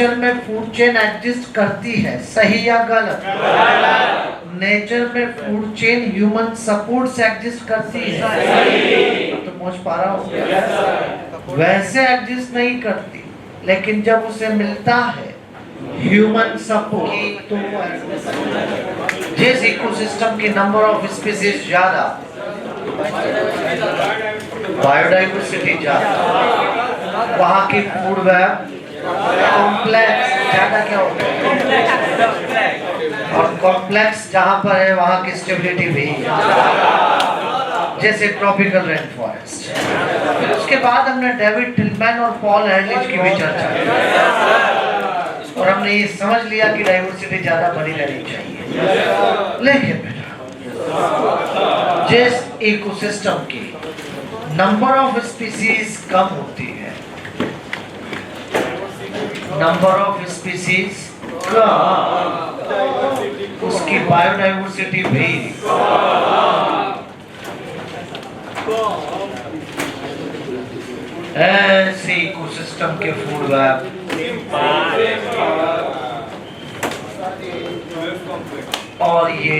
Nature में food chain exist करती है, सही या गलत? नेचर में फूड चेन ह्यूमन सपोर्ट से एग्जिस्ट करती है, सही। तो पहुंच पा रहा हूँ? वैसे एग्जिस्ट नहीं करती, लेकिन जब उसे मिलता है ह्यूमन सपोर्ट तो जिस इकोसिस्टम की नंबर ऑफ स्पीसीज ज्यादा, बायोडाइवर्सिटी ज्यादा, वहाँ की फूड वेब कॉम्प्लेक्स ज्यादा क्या होता है, और कॉम्प्लेक्स जहाँ पर है वहाँ की स्टेबिलिटी भी, जैसे ट्रॉपिकल रेन फॉरेस्ट। फिर उसके बाद हमने डेविड टिलमैन और पॉल एरलिच की भी चर्चा की, और हमने ये समझ लिया कि डाइवर्सिटी ज्यादा बनी रहनी चाहिए। लेकिन बेटा, जिस इकोसिस्टम की नंबर ऑफ स्पीसीज कम होती है, नंबर ऑफ स्पीसीज कम, उसकी बायोडाइवर्सिटी भी ऐसे इकोसिस्टम के फूड वेब और ये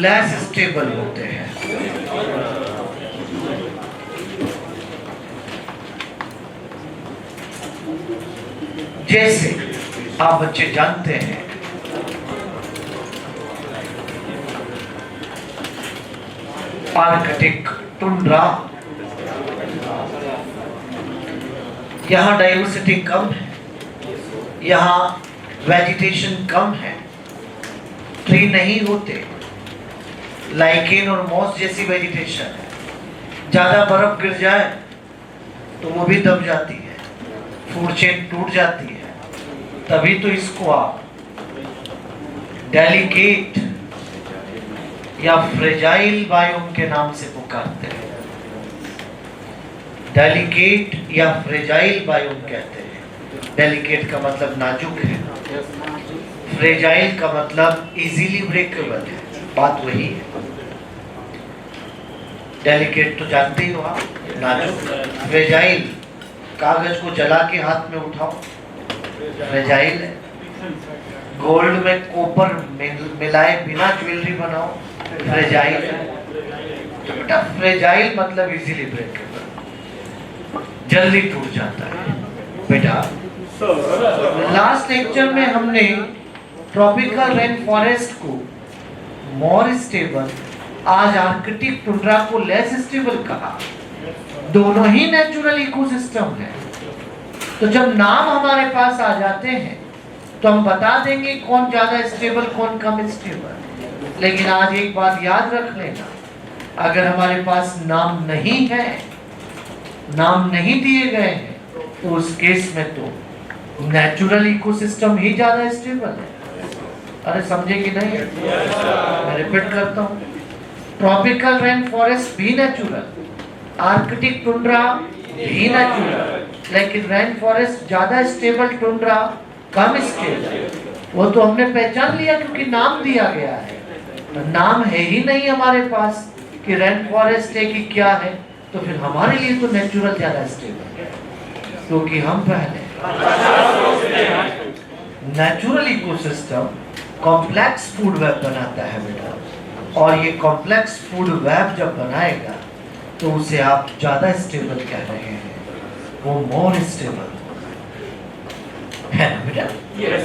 लेस स्टेबल होते हैं। जैसे आप बच्चे जानते हैं, आर्कटिक टुंड्रा, यहाँ डाइवर्सिटी कम है, यहाँ वेजिटेशन कम है, ट्री नहीं होते, लाइकेन और मॉस जैसी वेजिटेशन है। ज्यादा बर्फ गिर जाए तो वो भी दब जाती है, फूड चेन टूट जाती है। तभी तो इसको आप डेलिकेट या फ्रेजाइल बायोम के नाम से पुकारते हैं। डेलिकेट या फ्रेजाइल बायोम कहते हैं। डेलिकेट का मतलब नाजुक है, फ्रेजाइल का मतलब इजीली ब्रेकेबल है, बात वही है। डेलिकेट तो जानते ही हो आप, नाजुक। फ्रेजाइल, कागज को जला के हाथ में उठाओ, फ्रेजाइल है। गोल्ड में कॉपर मिलाए बिना ज्वेलरी बनाओ, फ्रेजाइल है। तो बेटा फ्रेजाइल मतलब इजीली ब्रेकेबल, जल्दी टूट जाता है। बेटा लास्ट लेक्चर में हमने ट्रॉपिकल रेन फॉरेस्ट को मोर स्टेबल, आज आर्कटिक टुंड्रा को लेस स्टेबल कहा। दोनों ही नेचुरल इकोसिस्टम है। तो जब नाम हमारे पास आ जाते हैं तो हम बता देंगे कौन ज्यादा स्टेबल कौन कम स्टेबल। लेकिन आज एक बात याद रख लेना, अगर हमारे पास नाम नहीं है, नाम नहीं दिए गए हैं, तो उस केस में तो नेचुरल इकोसिस्टम ही ज्यादा स्टेबल है। अरे समझे कि नहीं? मैं रिपीट करता हूँ, ट्रॉपिकल रेन फॉरेस्ट भी नेचुरल, आर्कटिक टुंड्रा भी नेचुरल, लेकिन रेन फॉरेस्ट ज्यादा स्टेबल, टुंड्रा कम स्टेबल। वो तो हमने पहचान लिया क्योंकि नाम दिया गया है। तो नाम है ही नहीं हमारे पास कि रेन फॉरेस्ट है कि क्या है, तो फिर हमारे लिए तो नेचुरल ज्यादा स्टेबल है, क्योंकि हम पहले natural ecosystem complex food web बनाता है बेटा, और ये कॉम्प्लेक्स फूड वेब जब बनाएगा तो उसे आप ज्यादा स्टेबल कह रहे हैं, वो मोर स्टेबल है ना बेटा? yes.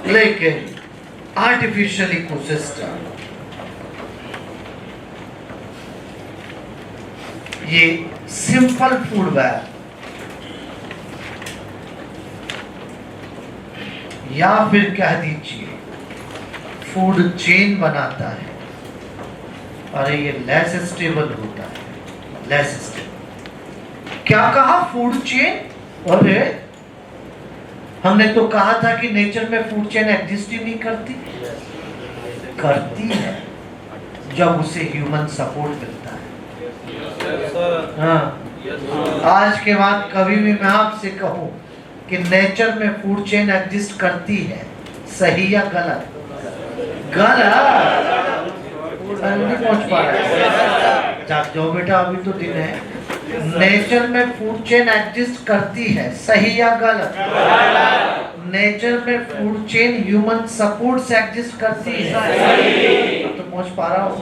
लेकिन आर्टिफिशियल इकोसिस्टम ये सिंपल फूड वेब या फिर कह दीजिए फूड चेन बनाता है। अरे ये लेस स्टेबल होता है, लेस स्टेबल। क्या कहा? Food chain. अरे हमने तो कहा था कि नेचर में फूड चेन एग्जिस्ट ही नहीं करती। करती है जब उसे ह्यूमन सपोर्ट मिलता है। हाँ, आज के बाद कभी भी मैं आपसे कहूं कि नेचर में फूड चेन एग्जिस्ट करती है, सही या गलत? गलत। नहीं पहुंच पा रहा, जाग जाओ बेटा, अभी तो दिन है। नेचर में फूड चेन एग्जिस्ट करती है, सही या गलत? नेचर में फूड चेन ह्यूमन सपोर्ट से एग्जिस्ट करती है, तो पहुंच पा रहा हूँ,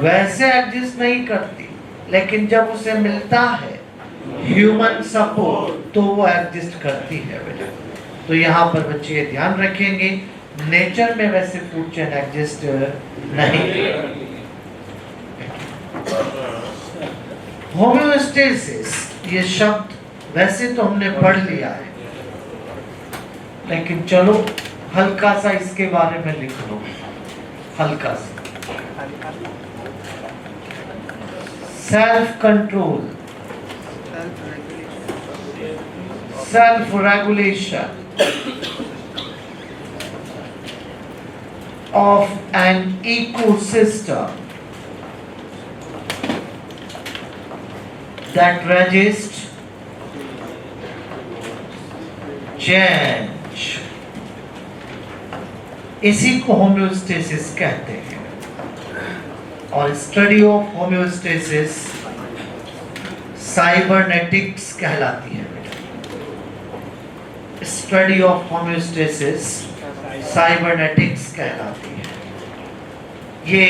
वैसे एग्जिस्ट नहीं करती, लेकिन जब उसे मिलता है ह्यूमन सपोर्ट तो वो एग्जिस्ट करती है बेटा। तो यहाँ पर बच्चे ये ध्यान रखेंगे, नेचर में वैसे फूड चेन एग्जिस्ट नहीं। होम्योस्टेसिस ये शब्द वैसे तो हमने पढ़ लिया है, लेकिन चलो हल्का सा इसके बारे में लिख लो, हल्का सा। Self control, self regulation of an ecosystem that resists change, इसी को होम्योस्टेसिस कहते हैं। और स्टडी ऑफ होम्योस्टेसिस साइबरनेटिक्स कहलाती है। स्टडी ऑफ होम्योस्टेसिस साइबरनेटिक्स कहलाती है। ये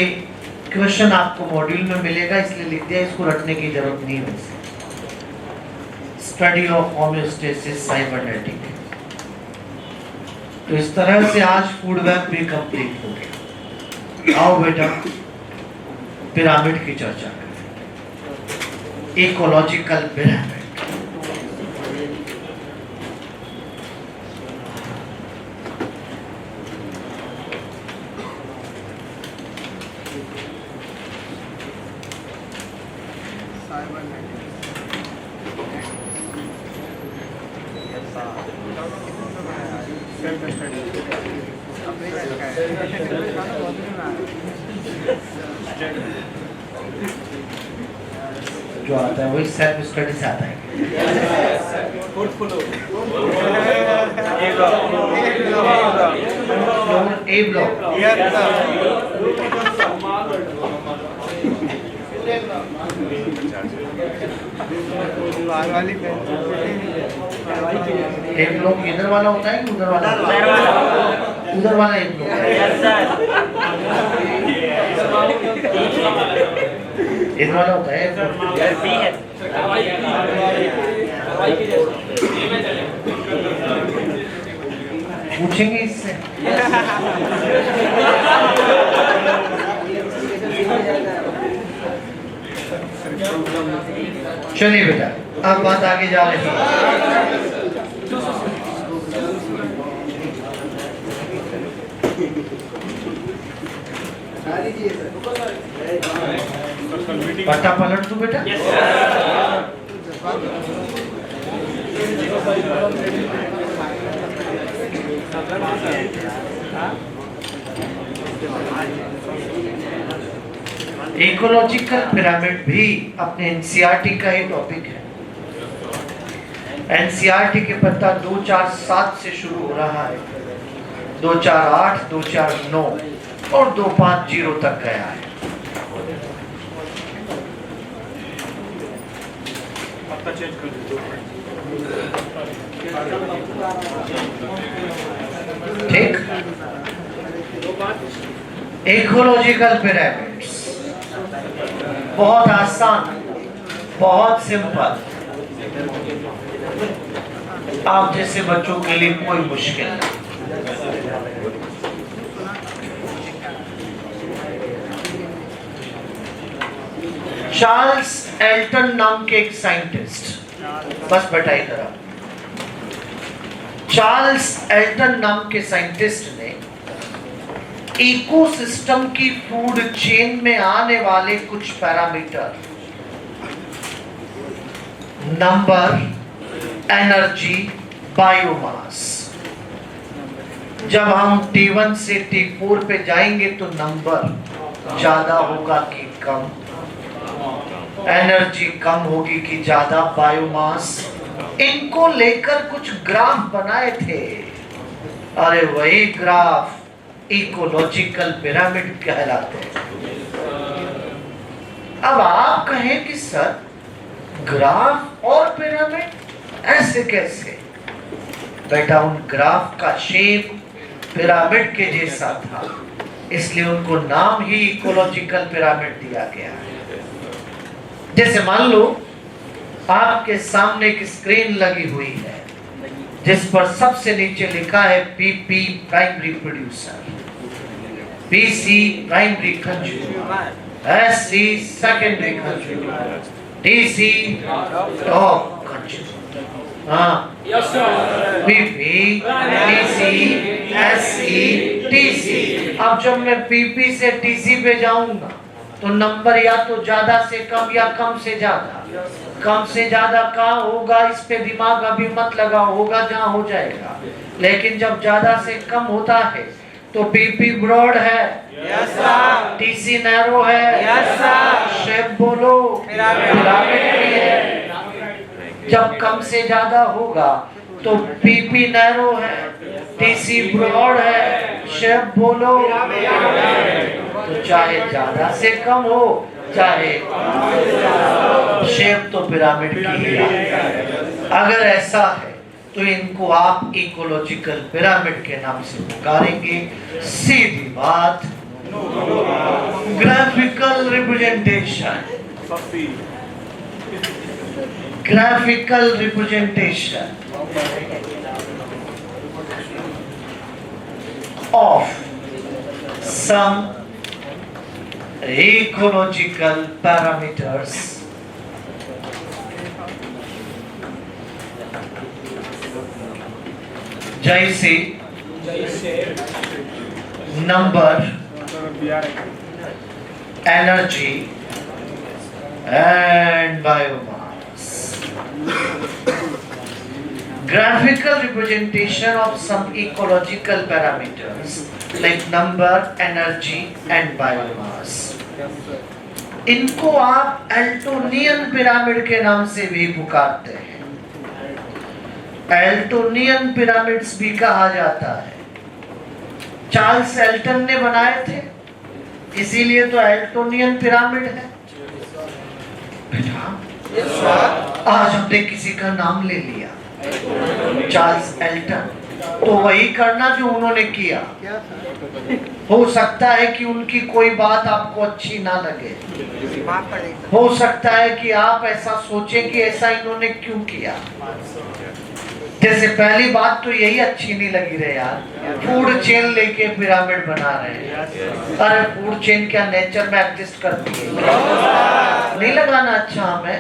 क्वेश्चन आपको मॉड्यूल में मिलेगा, इसलिए लिख दिया, इसको रटने की जरूरत नहीं है। Study of homeostasis cybernetics. तो इस तरह से आज फूड वेब भी कंप्लीट हो गया। आओ बेटा पिरामिड की चर्चा करें, इकोलॉजिकल पिरामिड। जो आता है वही सेल्फ स्टडी से आता है। ए ब्लॉक एक ब्लॉक इधर वाला होता है कि उधर वाला? उधर वाला एक ब्लॉक इधर वाला होता है। पूछेंगे इससे। चलिए बेटा अब बात आगे जा रही है। पट्टा पलट तू बेटा। इकोलॉजिकल पिरामिड भी अपने एनसीईआरटी का ही टॉपिक है। एनसीईआरटी के पत्ता 247 से शुरू हो रहा है, 248, 249 और 250 तक गया है। ठीक, इकोलॉजिकल पिरामिड्स बहुत आसान, बहुत सिंपल, आप जैसे बच्चों के लिए कोई मुश्किल नहीं। चार्ल्स एल्टन नाम के एक साइंटिस्ट, बस बेटा इधर आओ। चार्ल्स एल्टन नाम के साइंटिस्ट ने इकोसिस्टम की फूड चेन में आने वाले कुछ पैरामीटर, नंबर, एनर्जी, बायोमास, जब हम T1 से T4 पे जाएंगे तो नंबर ज्यादा होगा कि कम, एनर्जी कम होगी कि ज्यादा, बायोमास, इनको लेकर कुछ ग्राफ बनाए थे। अरे वही ग्राफ इकोलॉजिकल पिरामिड कहलाते हैं। अब आप कहें कि सर ग्राफ और पिरामिड ऐसे कैसे? बेटा उन ग्राफ का शेप पिरामिड के जैसा था, इसलिए उनको नाम ही इकोलॉजिकल पिरामिड दिया गया है। जैसे मान लो आपके सामने एक स्क्रीन लगी हुई है जिस पर सबसे नीचे लिखा है PP primary producer, PC primary consumer, SC secondary consumer, TC top consumer. PP, TC, SC, TC. अब जब मैं पीपी से टीसी पे जाऊंगा तो नंबर या तो ज्यादा से कम या कम से ज्यादा। कम से ज्यादा कहाँ होगा इस पे दिमाग अभी मत लगा, होगा जहाँ हो जाएगा। लेकिन जब ज्यादा से कम होता है तो पीपी ब्रॉड है, टीसी नैरो है, शेप बोलो पिरामिड भी है। जब कम से ज्यादा होगा तो पीपी नैरो है, टीसी ब्रॉड है, शेप बोलो। तो चाहे ज्यादा से कम हो चाहे शेप तो पिरामिड की है। अगर ऐसा है तो इनको आप इकोलॉजिकल पिरामिड के नाम से पुकारेंगे। सीधी बात। Graphical representation, graphical representation of some ecological parameters जैसे number, energy and biomass. Graphical representation of some ecological parameters like number, energy and biomass. इनको आप एल्टोनियन पिरामिड के नाम से भी पुकारते हैं। एल्टोनियन पिरामिड्स भी कहा जाता है। चार्ल्स एल्टन ने बनाए थे, इसीलिए तो एल्टोनियन पिरामिड है। बेटा आज हमने किसी का नाम ले लिया, चार्ल्स एल्टन, तो वही करना जो उन्होंने किया। हो सकता है कि उनकी कोई बात आपको अच्छी ना लगे, हो सकता है कि आप ऐसा सोचें कि ऐसा इन्होंने क्यों किया। जैसे पहली बात तो यही अच्छी नहीं लगी रहे यार, फूड चेन लेके पिरामिड बना रहे हैं। अरे फूड चेन क्या नेचर में एग्जिस्ट करती है? नहीं लगाना अच्छा हमें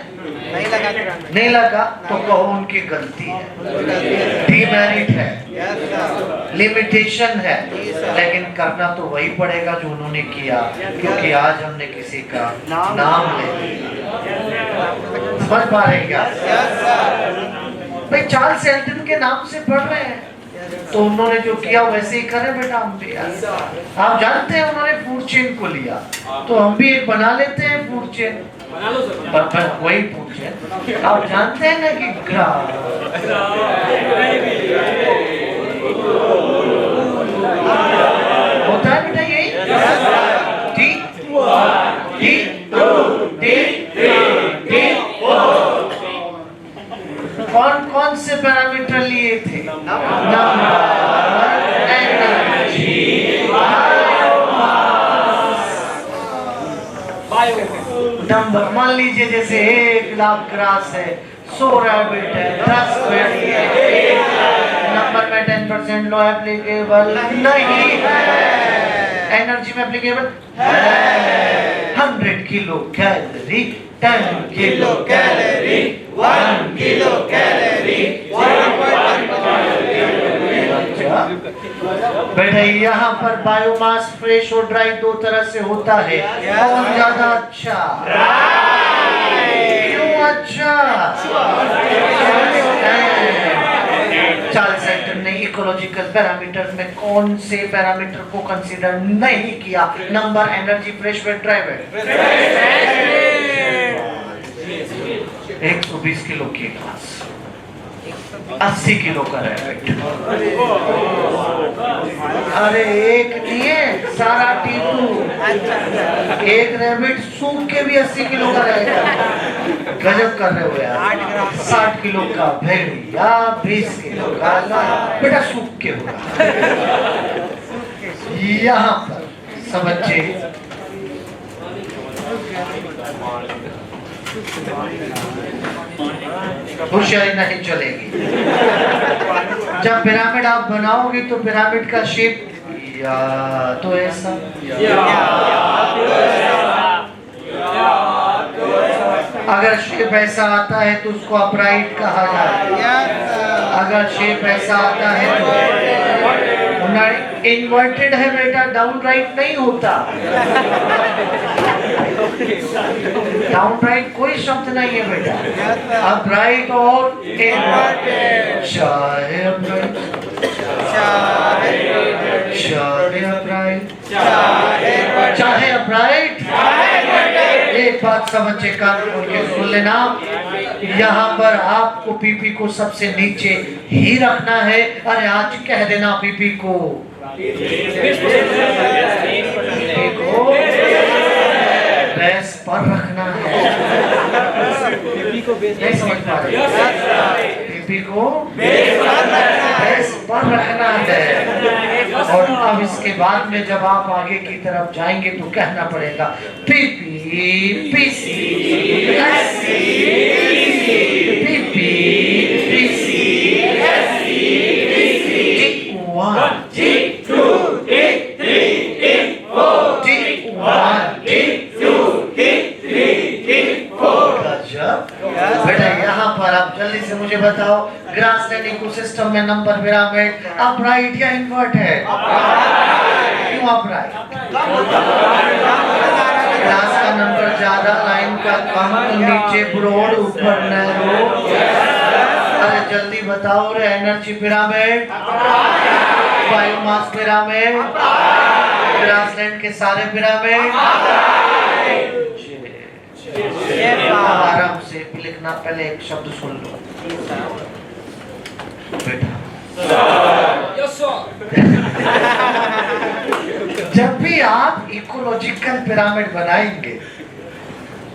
नहीं लगा तो कहो उनकी गलती है, डीमेरिट है, लिमिटेशन है, लेकिन करना तो वही पड़ेगा जो उन्होंने किया, क्योंकि आज हमने किसी का नाम ले लिया। समझ पा रहे हैं क्या भाई? चार्ल्स एल्टन के नाम से पढ़ रहे हैं तो उन्होंने जो किया वैसे ही करें बेटा हम भी। आप जानते हैं उन्होंने फूड चेन को लिया तो हम भी एक बना लेते हैं फूड चेन, पर वही फूड चेन। आप जानते हैं ना कि होता है बेटा यही। कौन कौन से पैरामीटर लिए थे? Number, energy, number. मान लीजिए जैसे 1 लाख ग्रास है, 100 रैबिट है, 10 बैटरी है, नंबर में 10% लो एप्लीकेबल नहीं है, एनर्जी में एप्लीकेबल है। 100 kilo calorie, 10 kilo calorie, 1 kilo calorie, 1.1 बेटा यहाँ पर बायोमास फ्रेश और ड्राई दो तरह से होता है। कौन ज्यादा अच्छा? क्यों अच्छा? चार्ल्स एल्टन ने इकोलॉजिकल पैरामीटर्स में कौन से पैरामीटर को कंसीडर नहीं किया? Number, energy, fresh weight, dry weight. 120 kilo की ग्लास, 80 किलो का रैबिट, अरे एक नहीं, सारा टीटू। एक रैबिट सूख के भी 80 किलो का रहेगा। गजब कर रहे हो यार। 60 किलो का भेड़िया, 20 किलो का बेटा सूख के होगा। यहाँ पर सब बच्चे होशियारी नहीं चलेगी। जब पिरामिड आप बनाओगे तो पिरामिड का शेप या तो ऐसा अगर शेप ऐसा आता है तो उसको अपराइट कहा जाता है। अगर शेप ऐसा आता है तो इन्वर्टेड है बेटा, डाउन राइट नहीं होता। डाउन राइट कोई शब्द नहीं है बेटा, अपराइट और इन्वर्टेड। चाहे अपराइट, चाहे अपराइट। एक बात सब बच्चे कान खोल के सुन लेना, यहाँ पर आपको पीपी को सबसे नीचे ही रखना है। अरे आज कह देना पीपी को बेस पर रखना है। नहीं समझ पा रहे? पीपी को बेस पर रखना है। और अब इसके बाद में जब आप आगे की तरफ जाएंगे तो कहना पड़ेगा PP PC PP PC T1 T2 T3 T4 T1 T2 T3 T4। गजब बेटा। यहाँ पर आप जल्दी से मुझे बताओ, ग्रासलैंड इकोसिस्टम में नंबर पिरामिड अपराइट या इन्वर्ट है? क्यों अपराइट? ग्रास का नंबर ज्यादा, लाइन का कम, नीचे ब्रॉड ऊपर नैरो। अरे जल्दी बताओ रे, energy pyramid, biomass pyramid, grassland के सारे पिरामिड। आराम से लिखना, पहले एक शब्द सुन लो बेटा। जब भी आप इकोलॉजिकल पिरामिड बनाएंगे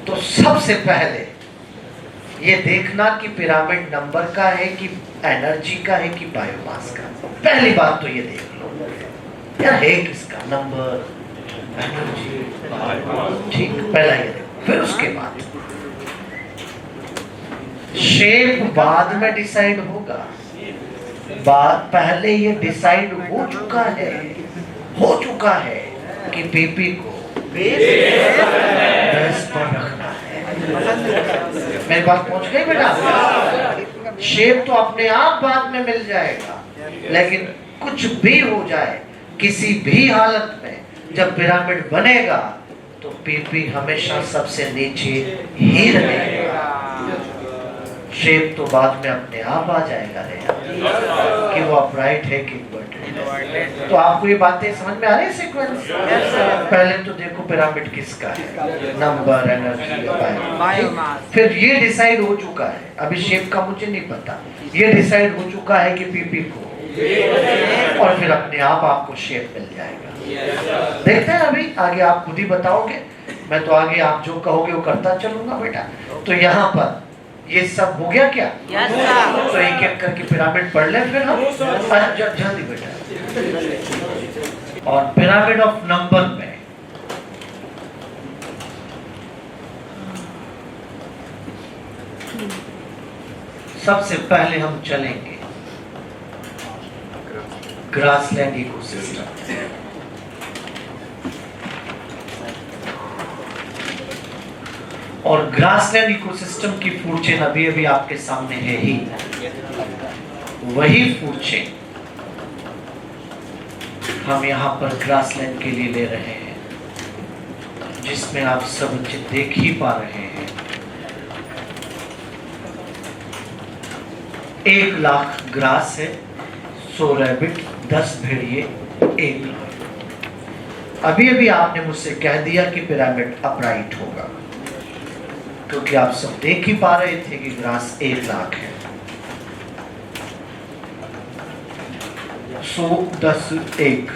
तो सबसे पहले ये देखना कि पिरामिड नंबर का है कि एनर्जी का है कि बायोमास का। पहली बात तो ये देख लो यार, है किसका नंबर, एनर्जी, ठीक, पहला ये देखो। फिर उसके बाद शेप बाद में डिसाइड होगा। पहले ये डिसाइड हो चुका है कि पीपी को बेस पर रखना है। मेरी बात पहुंच गई बेटा? शेप तो अपने आप बाद में मिल जाएगा, लेकिन कुछ भी हो जाए, किसी भी हालत में जब पिरामिड बनेगा तो पीपी हमेशा सबसे नीचे ही रहेगा। शेप तो बाद में अपने आप आ जाएगा कि वो अपराइट है कि इन्वर्टेड। तो आपको ये बातें समझ में आ रही है सीक्वेंस? पहले तो देखो पिरामिड किसका है, नंबर, एनर्जी, बायोमास। फिर ये डिसाइड हो चुका है, अभी शेप का मुझे नहीं पता, ये डिसाइड हो चुका है कि पीपी को, और फिर अपने आप आपको शेप मिल जाएगा। देखते हैं अभी आगे, आप खुद ही बताओगे, मैं तो आगे आप जो कहोगे वो करता चलूंगा बेटा। तो यहाँ पर ये सब हो गया क्या? तो एक एक करके पिरामिड पढ़ लें फिर हम। जल्दी बेटा। और पिरामिड ऑफ नंबर में सबसे पहले हम चलेंगे ग्रासलैंड इकोसिस्टम। और ग्रासलैंड इकोसिस्टम की फूड चेन अभी अभी आपके सामने है ही, वही फूड चेन हम यहाँ पर ग्रासलैंड के लिए ले रहे हैं, जिसमें आप सब देख ही पा रहे हैं 1 लाख ग्रास है, 100 रैबिट, 10 भेड़िए, 1 लाख। अभी अभी आपने मुझसे कह दिया कि पिरामिड अपराइट होगा, क्योंकि आप सब देख ही पा रहे थे कि ग्रास 1 लाख है। 100, 10, 1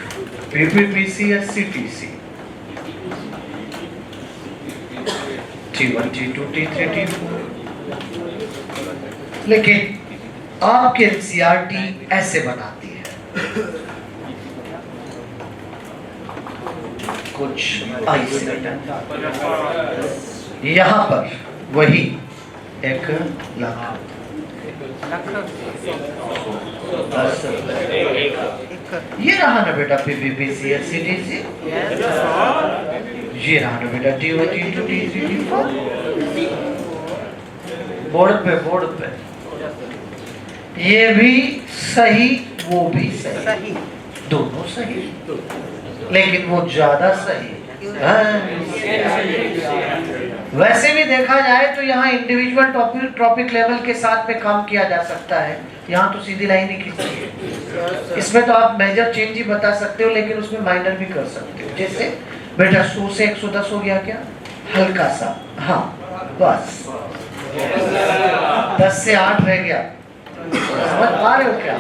पीपीपीसी या CTC, T1 T2 T3 T4। लेकिन आपके एनसीईआरटी ऐसे बनाती है, कुछ ऐसे। यहाँ पर वही 1 लाख 10 ये रहा ना बेटा पीपीपीसी या सीटीसी, ये रहा ना बेटा T1 T2 T3 T4। Board पे ये भी सही, वो भी सही, दोनों सही, लेकिन वो ज्यादा सही। वैसे भी देखा जाए तो यहाँ इंडिविजुअल टॉपिक लेवल के साथ में काम किया जा सकता है। यहाँ तो सीधी लाइन ही खींचती है। इसमें तो आप मेजर चेंज ही बता सकते हो, लेकिन उसमें माइनर भी कर सकते हो। जैसे बेटा 100 से 110 हो गया क्या, हल्का सा, हाँ बस। 10 से 8 रह गया, समझ पा रहे हो क्या?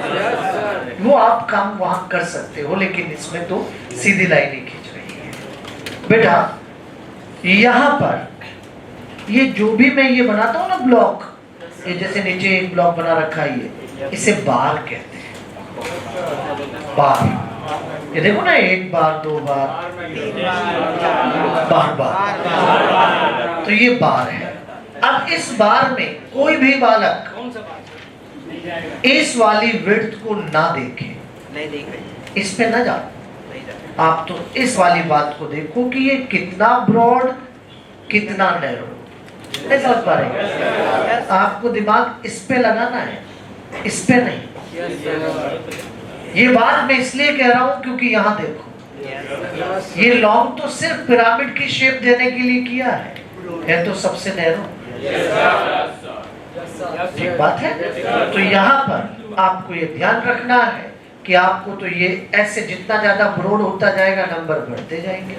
वो आप काम वहां कर सकते हो, लेकिन इसमें तो सीधी लाइन ही खींच रही है। बेटा यहाँ पर ये जो भी मैं ये बनाता हूँ ना ब्लॉक, ये जैसे नीचे एक ब्लॉक बना रखा है, ये इसे बार कहते हैं। बार, ये देखो ना, 1 बार 2 बार, बार, तो ये बार है। अब इस बार में कोई भी बालक इस वाली विड्थ को ना देखे, नहीं देख रहे, इस पे ना जाओ, आप तो इस वाली बात को देखो कि ये कितना ब्रॉड कितना नैरो। नहीं समझ पा रहे? आपको दिमाग इस पे लगाना है, इस पे नहीं। ये बात मैं इसलिए कह रहा हूं क्योंकि यहाँ देखो, ये लॉन्ग तो सिर्फ पिरामिड की शेप देने के लिए किया है तो सबसे नैरो। ठीक बात है। तो यहाँ पर आपको ये ध्यान रखना है कि आपको तो ये ऐसे जितना ज्यादा ब्रॉड होता जाएगा नंबर बढ़ते जाएंगे,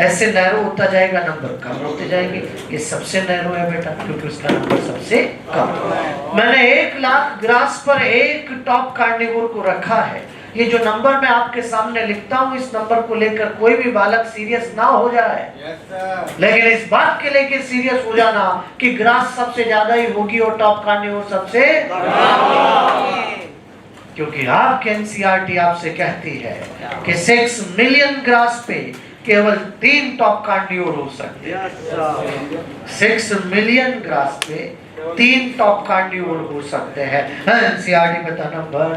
ऐसे नैरो होता जाएगा नंबर कम होते जाएंगे। ये सबसे नैरो है बेटा, क्योंकि उसका नंबर सबसे कम। मैंने 1 लाख ग्रास पर एक टॉप कार्निवोर को रखा है। ये जो नंबर मैं आपके सामने लिखता हूँ, इस नंबर को लेकर कोई भी बालक सीरियस ना हो जाए, लेकिन इस बात के लेकर सीरियस हो जाना कि ग्रास सबसे ज्यादा ही होगी और टॉप कार्निवोर सबसे, क्योंकि आपके एनसीईआरटी आपसे कहती है कि 6 मिलियन ग्रास पे केवल 3 टॉप कार्निवोर हो सकते हैं। 6 मिलियन ग्रास पे 3 टॉप कार्निवोर हो सकते हैं। एनसीईआरटी बता नंबर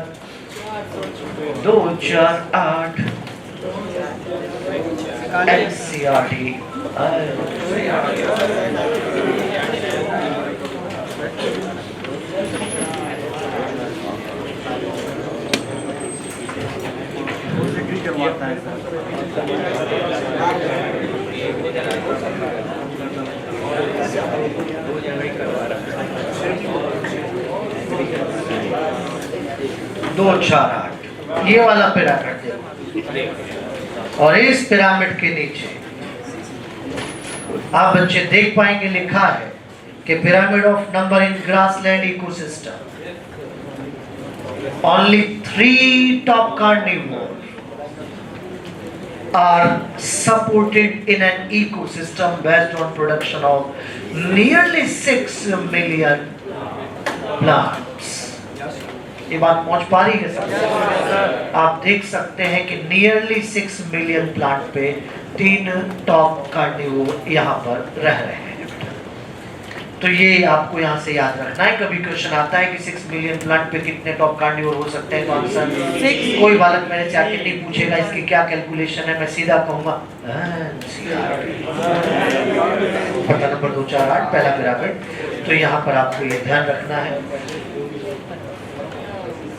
2 4 8 एनसीईआरटी। दो 4 8 ये वाला पिरामिड, और इस पिरामिड के नीचे आप बच्चे देख पाएंगे लिखा है कि pyramid of number in grassland ecosystem, only 3 top carnivores are supported in an ecosystem based on production of nearly 6 million plants। ये बात पहुंच पा रही है सब? आप देख सकते हैं कि नियरली 6 मिलियन प्लांट पे 3 टॉप कार्निवोर यहाँ पर रह रहे हैं। तो ये आपको यहाँ से याद रखना है। कभी क्वेश्चन आता है कि 6 मिलियन प्लांट पे कितने टॉप कार्निवोर हो सकते हैं, तो आंसर 6। कोई बालक मेरे से आके नहीं पूछेगा इसकी क्या कैलकुलेशन है, मैं सीधा कहूँगा पता नंबर 2 4 8 पहला पिरामिड। तो यहाँ पर आपको ये ध्यान रखना है,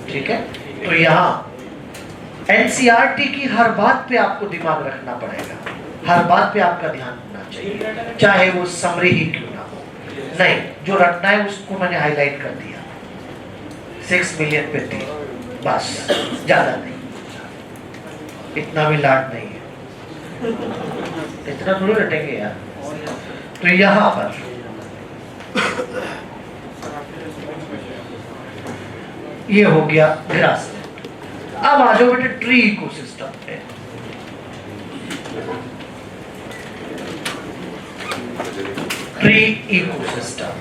ठीक है। तो यहाँ एनसीईआरटी की हर बात पे आपको दिमाग रखना पड़ेगा, हर बात पे आपका ध्यान होना चाहिए, चाहे वो समरी ही क्यों ना हो। नहीं, जो रखना है उसको मैंने हाईलाइट कर दिया, 6 मिलियन पे 3, बस, ज्यादा नहीं, इतना भी लाड नहीं है, इतना थोड़ी रटेंगे यार। तो यहाँ पर ये हो गया ग्रासलैंड। अब आ जाओ बेटे ट्री इकोसिस्टम पे। Tree ecosystem.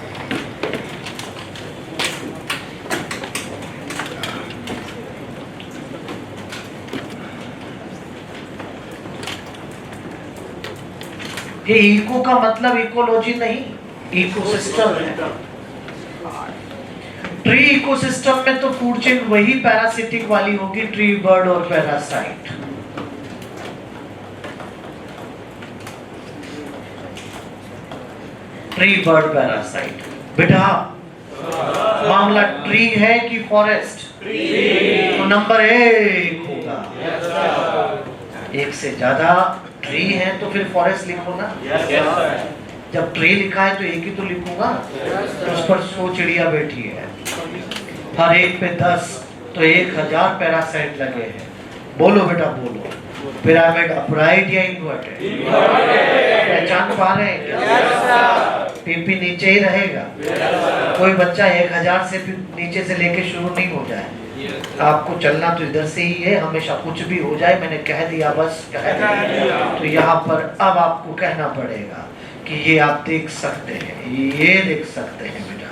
ये इको का मतलब इकोलॉजी नहीं, इकोसिस्टम है। ट्री इकोसिस्टम में तो फूड चेन वही पैरासिटिक वाली होगी, ट्री, बर्ड और पैरासाइट। Tree, bird, parasite. बेटा मामला ट्री है कि फॉरेस्ट? तो नंबर 1 होगा। एक से ज्यादा ट्री है तो फिर फॉरेस्ट लिखो ना। जब ट्री लिखा है तो एक ही तो लिखूंगा। उस पर 100 चिड़िया बैठी है, हर एक पे 10, तो 1000 पैरासाइट लगे हैं। बोलो बेटा बोलो, पिरामिड अपराइट या इन्वर्टेड? पहचान पा रहे हैं क्या? पीपी नीचे ही रहेगा। कोई बच्चा 1000 से नीचे से लेके शुरू नहीं हो जाए। आपको चलना तो इधर से ही है, हमेशा कुछ भी हो जाए मैंने कह दिया, बस कह दिया। तो यहाँ पर अब आपको कहना पड़ेगा कि ये आप देख सकते हैं, ये देख सकते हैं बेटा।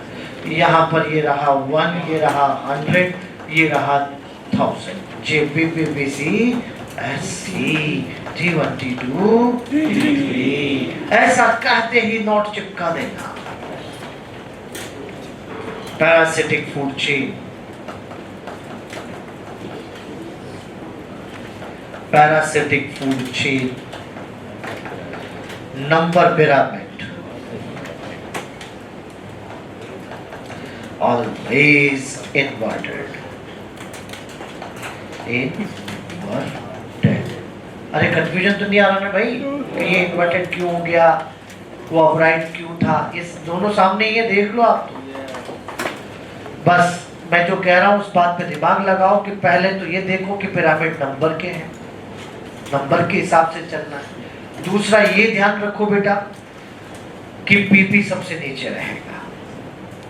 यहाँ पर ये रहा 1, ये रहा 100, ये रहा 1000। JPPBC SC T1 T2 T3 ऐसा कहते ही नोट चिपका देना। Parasitic food chain, parasitic food chain, number pyramid, always inverted, inverted। अरे कंफ्यूजन तो नहीं आ रहा ना भाई कि ये इन्वर्टेड क्यों हो गया, वो अपराइट क्यों था? इस दोनों सामने ये देख लो आप तो। बस मैं जो कह रहा हूं उस बात पे दिमाग लगाओ कि पहले तो ये देखो कि पिरामिड नंबर के हैं, नंबर के हिसाब से चलना है। दूसरा ये ध्यान रखो बेटा कि पीपी सबसे नीचे रहेगा,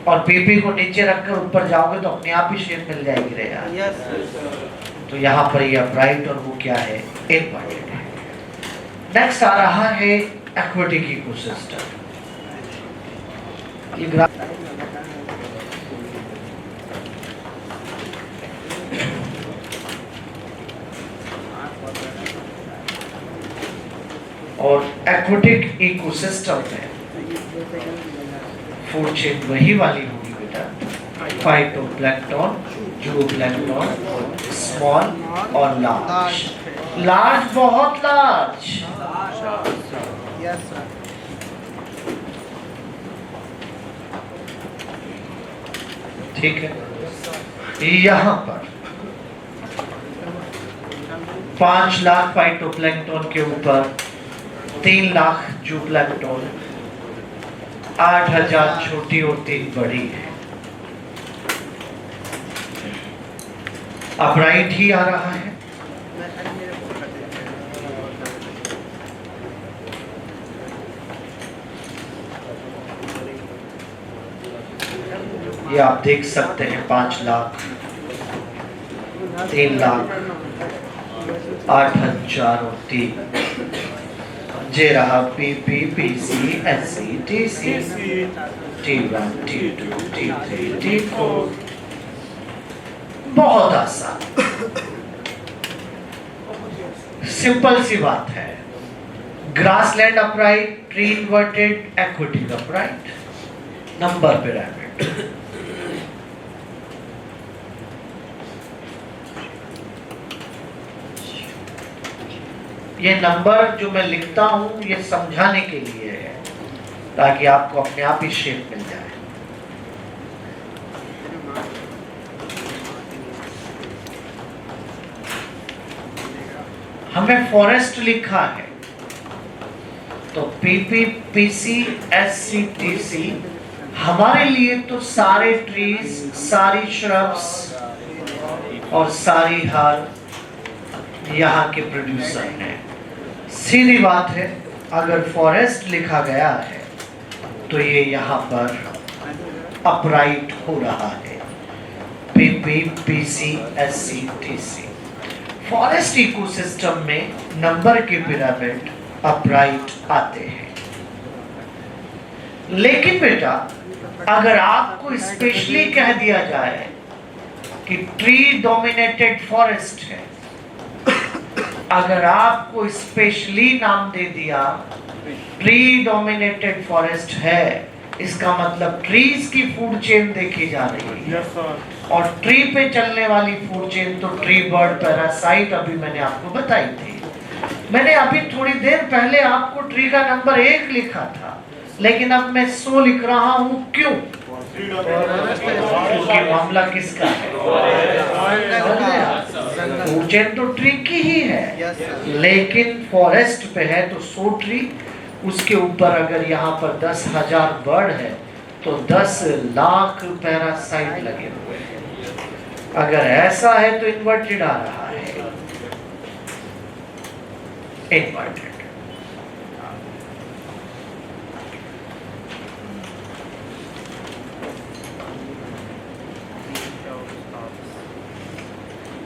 और पीपी को नीचे रखकर ऊपर जाओगे तो अपने आप ही शेप मिल जाएगी रे यार। तो यहाँ पर ये अपराइट और वो क्या है, इन्वर्टेड है। नेक्स्ट आ रहा है एक्वेटिक इकोसिस्टम। ये ग्राफ और एक्वेटिक इकोसिस्टम में फूड चेन वही वाली होगी बेटा, फाइटोप्लैंक्टन, जूप्लैंक्टन, स्मॉल और लार्ज। लार्ज बहुत लार्ज। ठीक है। यहाँ पर 5 लाख फाइटोप्लैंक्टन के ऊपर 3 लाख जूप्लैंक्टन, 8000 छोटी और 3 बड़ी है। अपराइट ही आ रहा है। ये आप देख सकते हैं 5 लाख, 3 लाख, 8000 और 3। जे रहा PP, PC, SC, TC, T1, T2, T3, T4। बहुत आसान, सिंपल सी बात है। Grassland upright, tree inverted, aquatic upright, number pyramid. ये नंबर जो मैं लिखता हूं ये समझाने के लिए है, ताकि आपको अपने आप ही शेप मिल जाए। हमें फॉरेस्ट लिखा है तो PP, PC, SC, TC हमारे लिए तो सारे ट्रीज, सारी श्रब्स और सारी हर्ब यहाँ के प्रोड्यूसर हैं। सीधी बात है, अगर फॉरेस्ट लिखा गया है तो ये यहाँ पर अपराइट हो रहा है। PP, PC, SC, TC forest ecosystem में नंबर के पिरामिड अपराइट आते हैं। लेकिन बेटा अगर आपको स्पेशली कह दिया जाए कि ट्री डोमिनेटेड फॉरेस्ट है, अगर आपको स्पेशली नाम दे दिया ट्री डोमिनेटेड फॉरेस्ट है, इसका मतलब ट्रीज की फूड चेन देखी जा रही है। और ट्री पे चलने वाली फूड चेन तो ट्री बर्ड पैरासाइट अभी मैंने आपको बताई थी। मैंने अभी थोड़ी देर पहले आपको ट्री का नंबर 1 लिखा था, लेकिन अब मैं 100 लिख रहा हूं। क्यों? क्योंकि मामला किसका है? फूड चेन तो ट्री की ही है, लेकिन फॉरेस्ट पे है तो 100 ट्री, उसके ऊपर अगर यहाँ पर 10,000 बर्ड है तो 10 लाख पैरासाइट लगे हुए हैं। अगर ऐसा है तो इन्वर्टेड आ रहा है, इन्वर्टेड।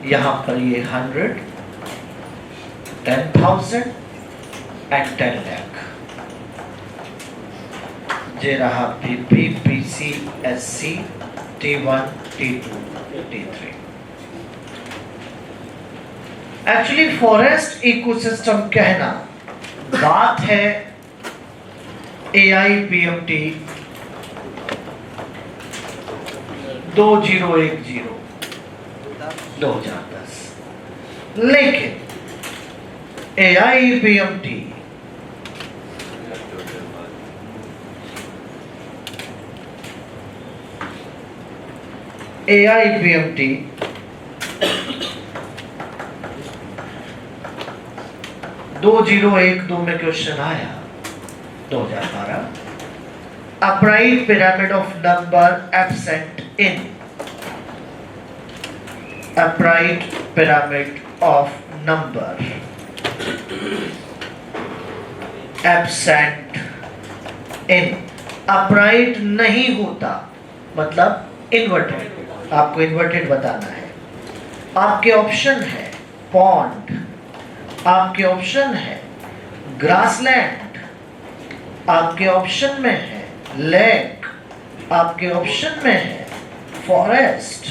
यहाँ पर ये 100, 10,000 एंड 10 लाख जे रहा PP, PC, SC, T1, T2, T3। Actually forest ecosystem कहना बात है AIPMT 2010 2010, लेकिन AIPMT AIPMT 2012 में क्वेश्चन आया 2012, upright pyramid of number absent in, upright pyramid of number absent in, upright नहीं होता मतलब inverted। आपको inverted बताना है। आपके ऑप्शन है पॉन्ड, आपके ऑप्शन है ग्रासलैंड, आपके ऑप्शन में है लेक, आपके ऑप्शन में है फॉरेस्ट।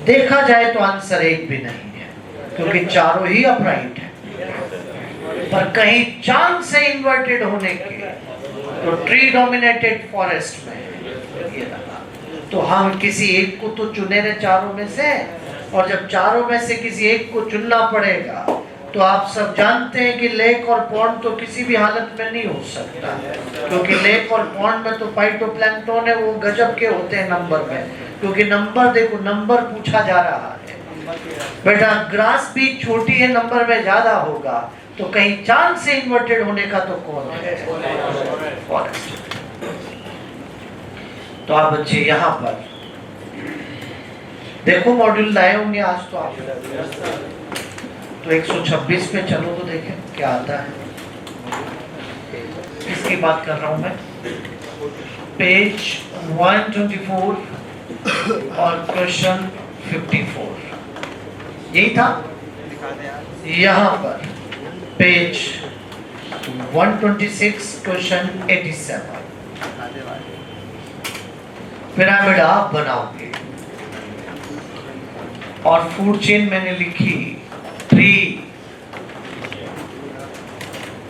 देखा जाए तो आंसर एक भी नहीं है, क्योंकि चारों ही अपराइट है, पर कहीं चांस है इन्वर्टेड होने के, तो ट्री डोमिनेटेड फॉरेस्ट में ये रहा। तो हम किसी एक को तो चुने रहे चारों में से, और जब चारों में से किसी एक को चुनना पड़ेगा तो आप सब जानते हैं कि लेक और पॉन्ड तो किसी भी हालत में नहीं हो सकता, क्योंकि लेक और पॉन्ड में तो फाइटोप्लैंक्टन है, वो गजब के होते हैं नंबर में, क्योंकि नंबर देखो, नंबर पूछा जा रहा है बेटा। ग्रास भी छोटी है, नंबर में ज्यादा होगा, तो कहीं चांस से इन्वर्टेड होने का तो कौन है? फॉरेस्ट। तो आप बच्चे यहाँ पर देखो मॉड्यूल लाए होंगे आज तो आप, तो 126 पे चलो तो देखें क्या आता है। इसकी बात कर रहा हूं मैं, पेज 124 और क्वेश्चन 54 यही था। यहाँ पर पेज 126 क्वेश्चन 87 पिरामिड आप बनाओगे और फूड चेन मैंने लिखी tree,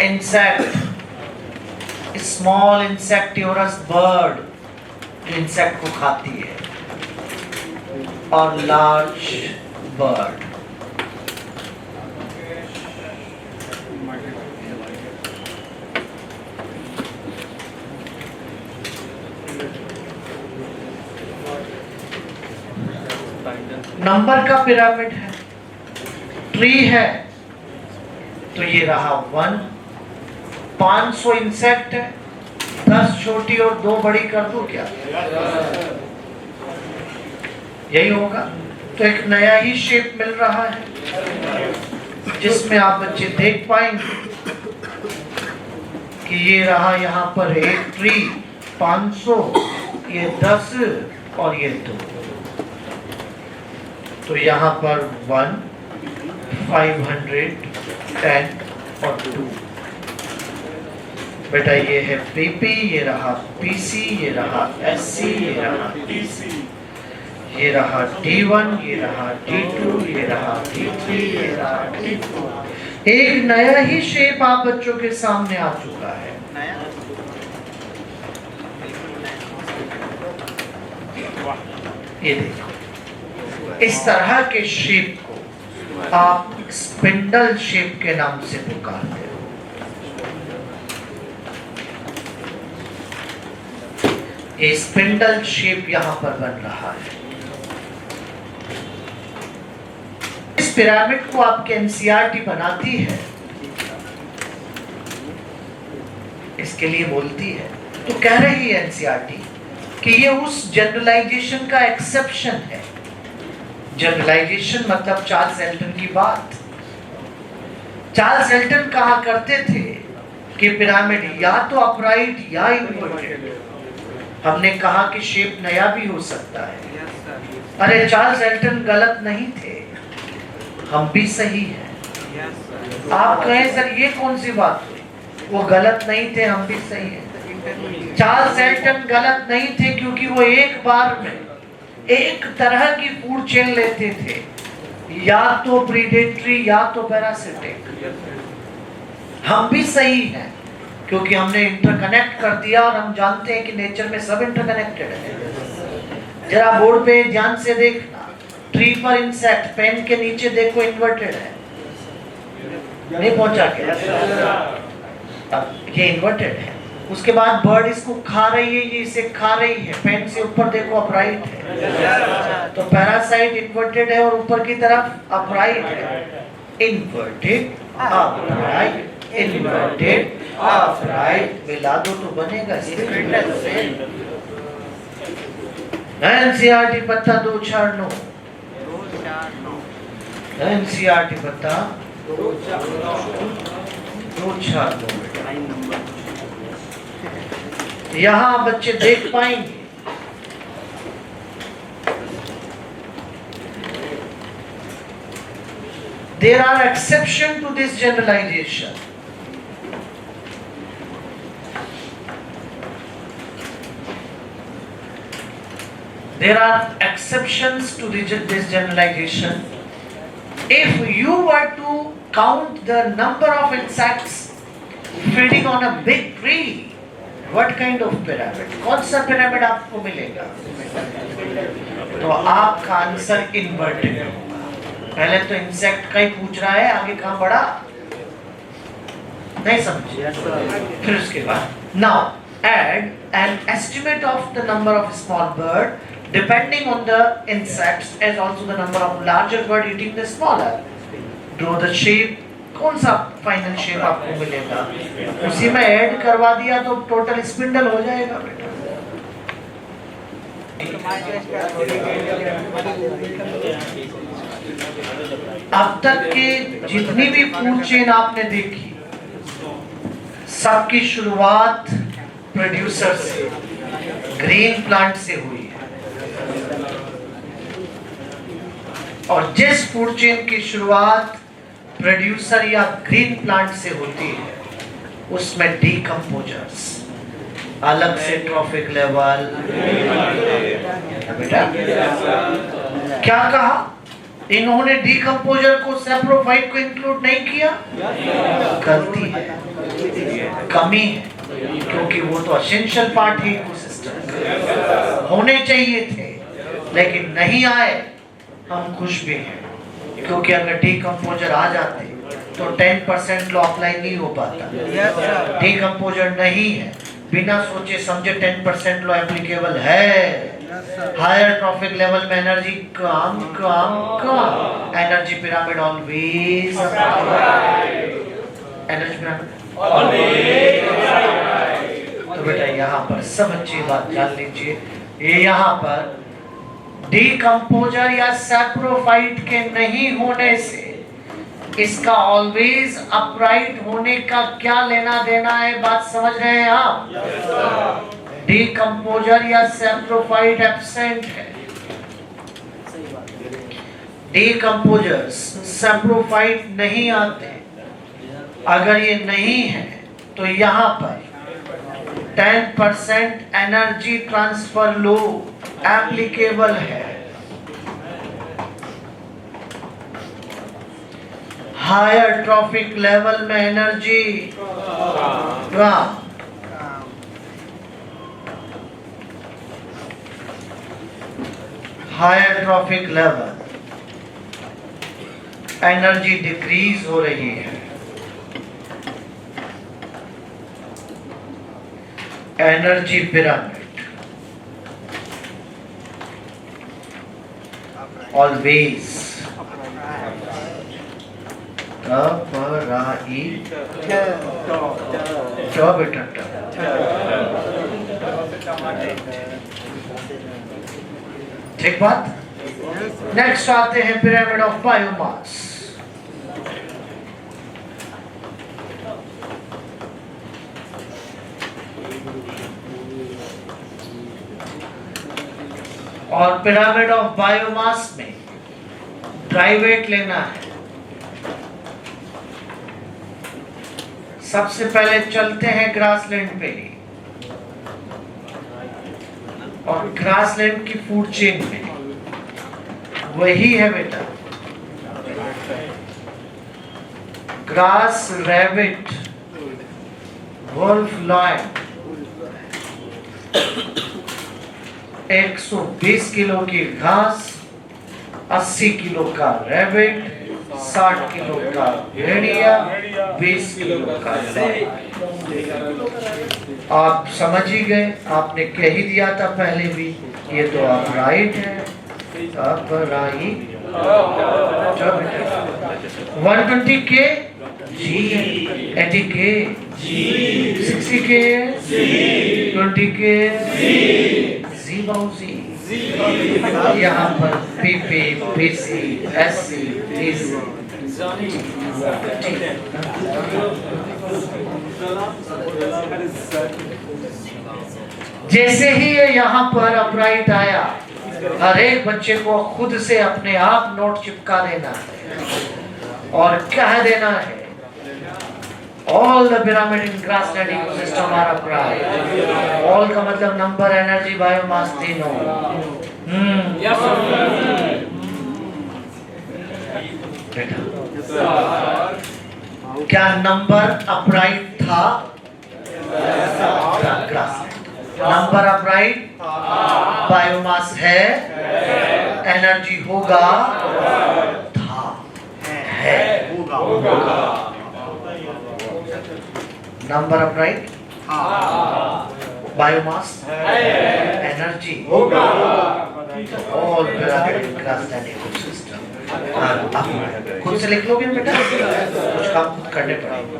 insect, small insectivorous bird जो इंसेक्ट को खाती है, और लार्ज बर्ड। नंबर का पिरामिड है, ट्री है, तो ये रहा 1, 500 इंसेक्ट है, 10 छोटी और 2 बड़ी कर दो क्या? यही होगा। तो एक नया ही शेप मिल रहा है, जिसमें आप बच्चे देख पाएंगे कि ये रहा यहाँ पर एक ट्री 500, ये 10 और ये 2। तो यहाँ पर 1, 510 और 2। बेटा ये है PP, ये रहा PC, ये रहा SC, ये रहा DC, ये रहा D1, ये रहा D2, ये रहा D3, ये रहा D4। एक नया ही शेप आप बच्चों के सामने आ चुका है। ये देखो, इस तरह के शेप को आप स्पिंडल शेप के नाम से पुकारते हो। ये स्पिंडल शेप यहां पर बन रहा है। इस पिरामिड को आपके एनसीईआरटी बनाती है, इसके लिए बोलती है, तो कह रही है एनसीईआरटी कि ये उस जनरलाइजेशन का एक्सेप्शन है। जनरलाइजेशन मतलब चार्ल्स एल्टन की बात। चार्ल्स एल्टन कहा करते थे कि पिरामिड या तो अपराइट या इनवर्टेड। हमने कहा कि शेप नया भी हो सकता है। अरे चार्ल्स एल्टन गलत नहीं थे, हम भी सही हैं। आप कहें सर ये कौन सी बात हुई? वो गलत नहीं थे, हम भी सही हैं। चार्ल्स एल्टन गलत नहीं थे क्योंकि वो एक बार में एक तरह की फूड चेन लेते थे, या तो प्रीडेटरी या तो पैरासिटिक। हम भी सही हैं क्योंकि हमने इंटरकनेक्ट कर दिया और हम जानते हैं कि नेचर में सब इंटरकनेक्टेड है। जरा बोर्ड पे ध्यान से देखना, ट्री पर इंसेक्ट, पेन के नीचे देखो इन्वर्टेड है, नहीं पहुंचा क्या? ये इन्वर्टेड है। उसके बाद बर्ड इसको खा रही है, ये इसे खा रही है, पेन से ऊपर देखो अपराइट है। तो पैरासाइट इन्वर्टेड है और ऊपर की तरफ अपराइट है। इन्वर्टेड अपराइट, इन्वर्टेड अपराइट मिला दो तो बनेगा एनसीईआरटी पत्ता 249। एनसीईआरटी पत्ता 249। यहाँ बच्चे देख पाएंगे there are exceptions to this generalization. There are exceptions to this generalization. If you were to count the number of insects feeding on a big tree, what kind of pyramid? कौन सा pyramid आपको मिलेगा? तो आपका answer inverted होगा। पहले तो insect का ही पूछ रहा है, आगे कहाँ बढ़ा नहीं समझे। फिर उसके बाद now add an estimate of the number of small bird depending on the insects as also the number of larger bird eating the smaller. Draw the shape. कौन सा फाइनल शेप आपको मिलेगा? उसी में ऐड करवा दिया तो टोटल स्पिंडल हो जाएगा बेटा। अब तक के जितनी भी फूड चेन आपने देखी, सबकी शुरुआत प्रोड्यूसर से, ग्रीन प्लांट से हुई है। और जिस फूड चेन की शुरुआत प्रोड्यूसर या ग्रीन प्लांट से होती है, उसमें डीकम्पोजर्स अलग से ट्रॉफिक लेवल। बेटा क्या कहा? इन्होंने डीकम्पोजर को सैप्रोफाइट को इंक्लूड नहीं किया। गलती है, कमी है, क्योंकि वो तो एसेंशियल पार्ट है इकोसिस्टम, होने चाहिए थे लेकिन नहीं आए। हम खुश भी हैं क्योंकि अगर डीकम्पोजर आ जाते तो 10% लॉ अप्लाई नहीं हो पाता। डीकम्पोजर नहीं है, बिना सोचे समझे 10% लॉ एप्लीकेबल है। हायर ट्रॉफिक लेवल में एनर्जी कम कम कम, energy pyramid always energy pyramid always. तो बेटा यहाँ पर सब अच्छी बात जान लीजिए, ये यहाँ पर डीकम्पोजर या सैप्रोफाइट के नहीं होने से इसका ऑलवेज अपराइट होने का क्या लेना देना है? बात समझ रहे हैं आप? डीकम्पोजर या सैप्रोफाइट एब्सेंट है डिकम्पोजर्स, सैप्रोफाइट नहीं आते। अगर ये नहीं है तो यहाँ पर 10% एनर्जी ट्रांसफर लो एप्लीकेबल है। हायर ट्रॉफिक लेवल में energy higher trophic level energy decrease हो रही है। एनर्जी पिरामिड ऑलवेज ठीक बात। नेक्स्ट आते हैं पिरामिड ऑफ बायोमास। और पिरामिड ऑफ बायोमास में ड्राई वेट लेना है। सबसे पहले चलते हैं ग्रासलैंड पे ही, और ग्रासलैंड की फूड चेन में वही है बेटा, grass, rabbit, wolf, lion. 120 kilo की घास, 80 किलो का रैबिट, 60 किलो का भेड़िया, 20 किलो का लॉयन। आप समझ ही गए, आपने कह ही दिया था पहले भी, ये तो आप राइट है। आप राइट 120 के जी, 80 के जी, 60 के जी, 20 के जी, बाउजी। यहाँ पर पीपी, पीसी, एससी, टीसी। जैसे ही ये यहाँ पर अपराइट आया, हर एक बच्चे को खुद से अपने आप नोट चिपका देना है और कह देना है, all the pyramid in grassland ecosystem are upright। all का मतलब नंबर, एनर्जी, बायोमास तीनों। क्या नंबर अपराइट था? नंबर अपराइट, बायोमास है, एनर्जी होगा, था, है, नंबर अपराइट, बायोमास, एनर्जी होगा, ऑल पिरामिड ग्रासलैंड इकोसिस्टम। खुद से लिख लोगे बेटा, कुछ काम खुद करने पड़ेंगे।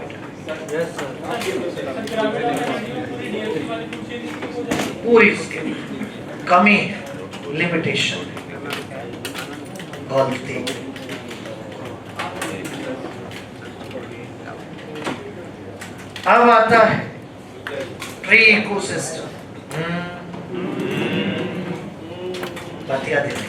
पूरी इसके कमी है, लिमिटेशन, गलती। अब आता है ट्री इकोसिस्टम। बतिया देने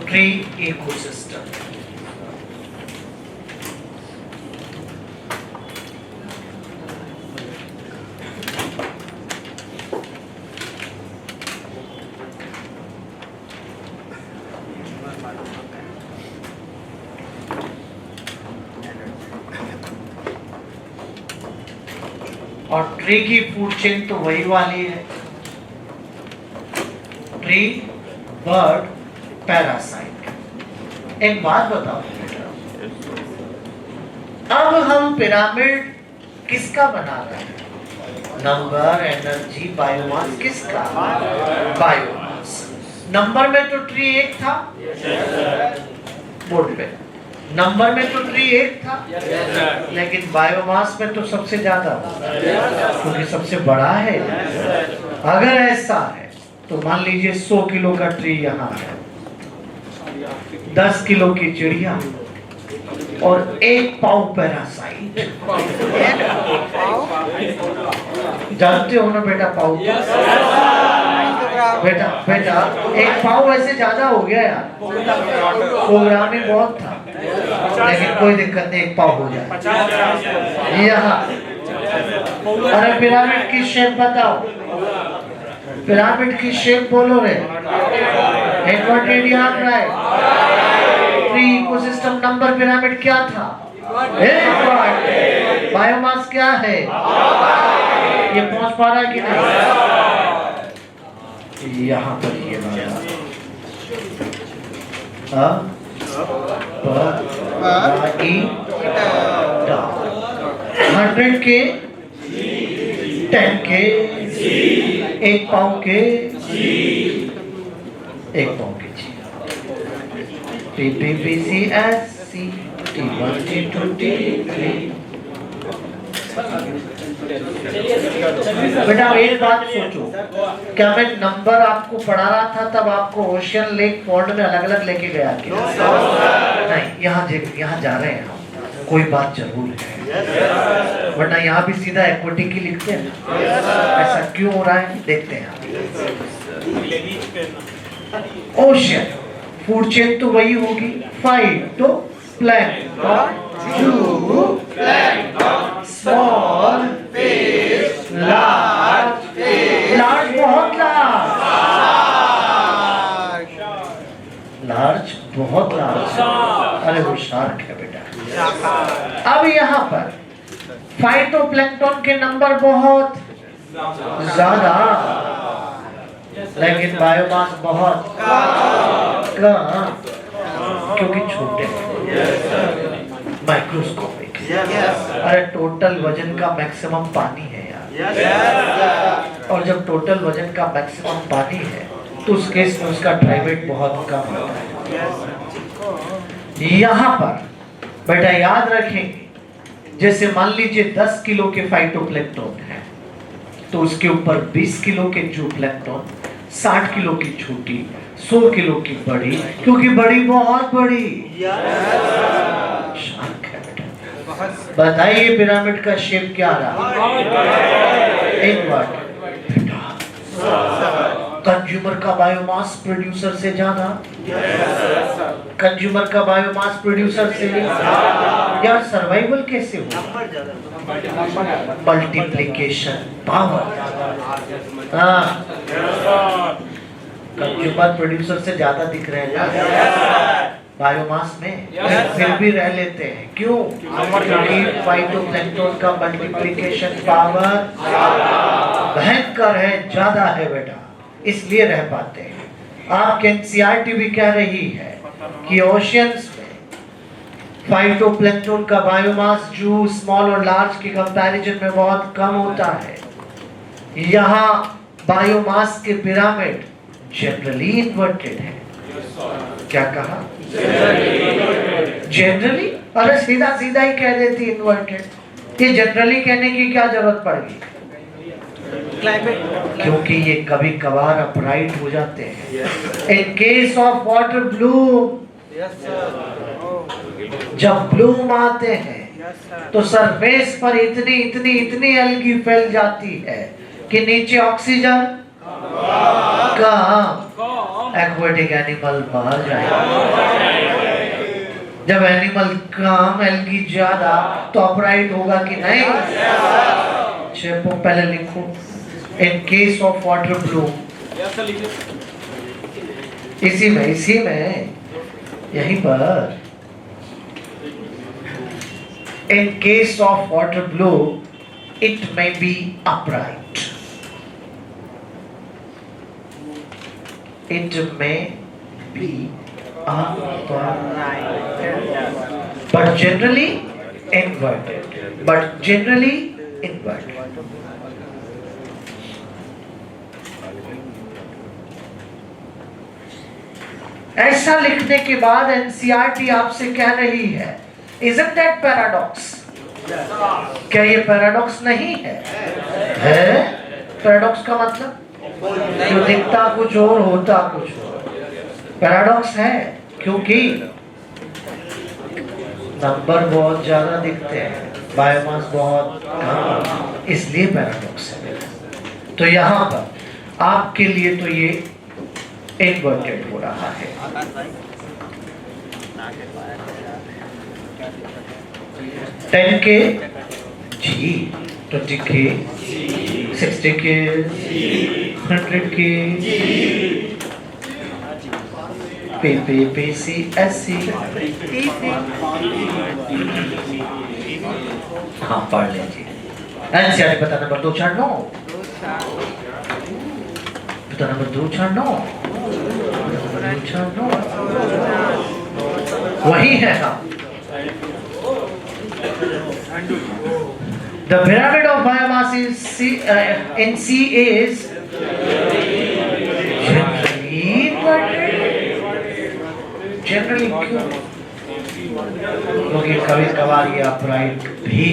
ट्री इकोसिस्टम। और ट्री की फूड चेन तो वही वाली है, ट्री, बर्ड, पैरासाइट। एक बात बताओ, अब हम पिरामिड किसका बना रहे हैं? नंबर, एनर्जी, बायोमास, किसका? बायोमास। नंबर में तो ट्री एक था, बोर्ड पे नंबर में तो ट्री एक था, लेकिन बायोमास में तो सबसे ज्यादा, क्योंकि सबसे बड़ा है। अगर ऐसा है तो मान लीजिए 100 किलो का ट्री यहाँ है, 10 किलो की चिड़िया, और 1 पाव पैरासाइट। जानते हो ना बेटा पाव? बेटा 1 पाव वैसे ज्यादा हो गया यार, 100 ग्राम ही बहुत था, लेकिन कोई दिक्कत नहीं, 1 पाव हो जाए। यहाँ अरे पिरामिड की शेप बताओ, पिरामिड की शेप बोलो रे। इन्वर्टेड या राइट? 3 इकोसिस्टम नंबर पिरामिड क्या था? बायोमास क्या है? ये पहुंच पा रहा है कि नहीं? यहाँ पर ये 100 के, 10 के, 1 पाव के, 1 पाव के PPBCSC T1 T2 T3। बेटा एक बात सोचो, क्या मैं नंबर आपको पढ़ा रहा था तब आपको ओशियन लेक पॉन्ड में अलग अलग लेके गया क्या? नहीं, यहाँ जा रहे हैं हम, कोई बात जरूर है, वरना यहाँ भी सीधा इक्विटी की लिखते हैं ना। ऐसा क्यों हो रहा है देखते हैं। ओशियन फूड चेन तो वही होगी, phyto plankton, small fish, large बहुत लार्ज बहुत लार्ज। अरे वो शार्क है बेटा। अब यहाँ पर फाइटोप्लैंक्टन के नंबर बहुत ज्यादा, लेकिन बायोमास बहुत कम, क्योंकि छोटे माइक्रोस्कोपिक। अरे टोटल वजन का मैक्सिमम पानी है यार, और जब टोटल वजन का मैक्सिमम पानी है तो उस केस में उसका ड्राई वेट बहुत कम होता है। यहाँ पर बेटा याद रखेंगे, जैसे मान लीजिए 10 किलो के फाइटोप्लैंक्टन है, तो उसके ऊपर 20 किलो के जूप्लैंक्टन, 60 किलो की छोटी, 100 किलो की बड़ी, क्योंकि बड़ी बहुत बड़ी शार्क है बेटा। बताइए पिरामिड का शेप क्या रहा? इनवर्ट। कंज्यूमर का बायोमास प्रोड्यूसर से ज्यादा, कंज्यूमर का बायोमास प्रोड्यूसर से यार सर्वाइवल कैसे हो? Multiplication power. कंज्यूमर प्रोड्यूसर से ज्यादा दिख रहे हैं बायोमास में, फिर भी रह लेते हैं। क्यों? क्योंकि फाइटोप्लैंक्टन का मल्टीप्लिकेशन पावर भयंकर है, ज्यादा है बेटा, इसलिए रह पाते हैं। आपके एनसीईआरटी भी कह रही है कि ओशियंस में फाइटोप्लैंक्टन का बायोमास जो स्मॉल और लार्ज के कंपैरिजन में बहुत कम होता है। यहाँ बायोमास के पिरामिड जनरली इन्वर्टेड है। क्या कहा? जनरली? अरे सीधा सीधा ही कह देती इन्वर्टेड। ये जनरली कहने की क्या जरूरत पड़ेगी? क्योंकि ये कभी कभार अपराइट हो जाते हैं। In case of water Bloom, जब ब्लूम आते हैं तो सरफेस पर इतनी इतनी इतनी एल्गी फैल जाती है कि नीचे ऑक्सीजन कम, एक्वेटिक एनिमल मर जाएगा। जब एनिमल कम, एल्गी ज्यादा, तो अपराइट होगा कि नहीं? शेपो पहले लिखो। In case of water Bloom, इसी में यहीं पर, in case of water Bloom it may be upright, it may be upright, but generally inverted. ऐसा लिखने के बाद एनसीईआरटी आपसे कह रही है, isn't that paradox? क्या ये पैराडॉक्स नहीं है? है? पैराडॉक्स का मतलब जो दिखता कुछ और होता कुछ और। पैराडॉक्स है क्योंकि नंबर बहुत ज्यादा दिखते हैं, बायोमास बहुत कम, इसलिए पैराडॉक्स है। तो यहाँ पर आपके लिए तो ये इन्वर्टेड हो रहा है। 10 के जी, 20 के, 60 के, 100 के, PPPC, SC, हाँ पढ़ लीजिए। एनसीईआरटी पता नंबर 249, पता नंबर 249, वही है। हाँ, the pyramid of biomass in C is generally क्यों? क्योंकि कभी कभार ये अपराइट भी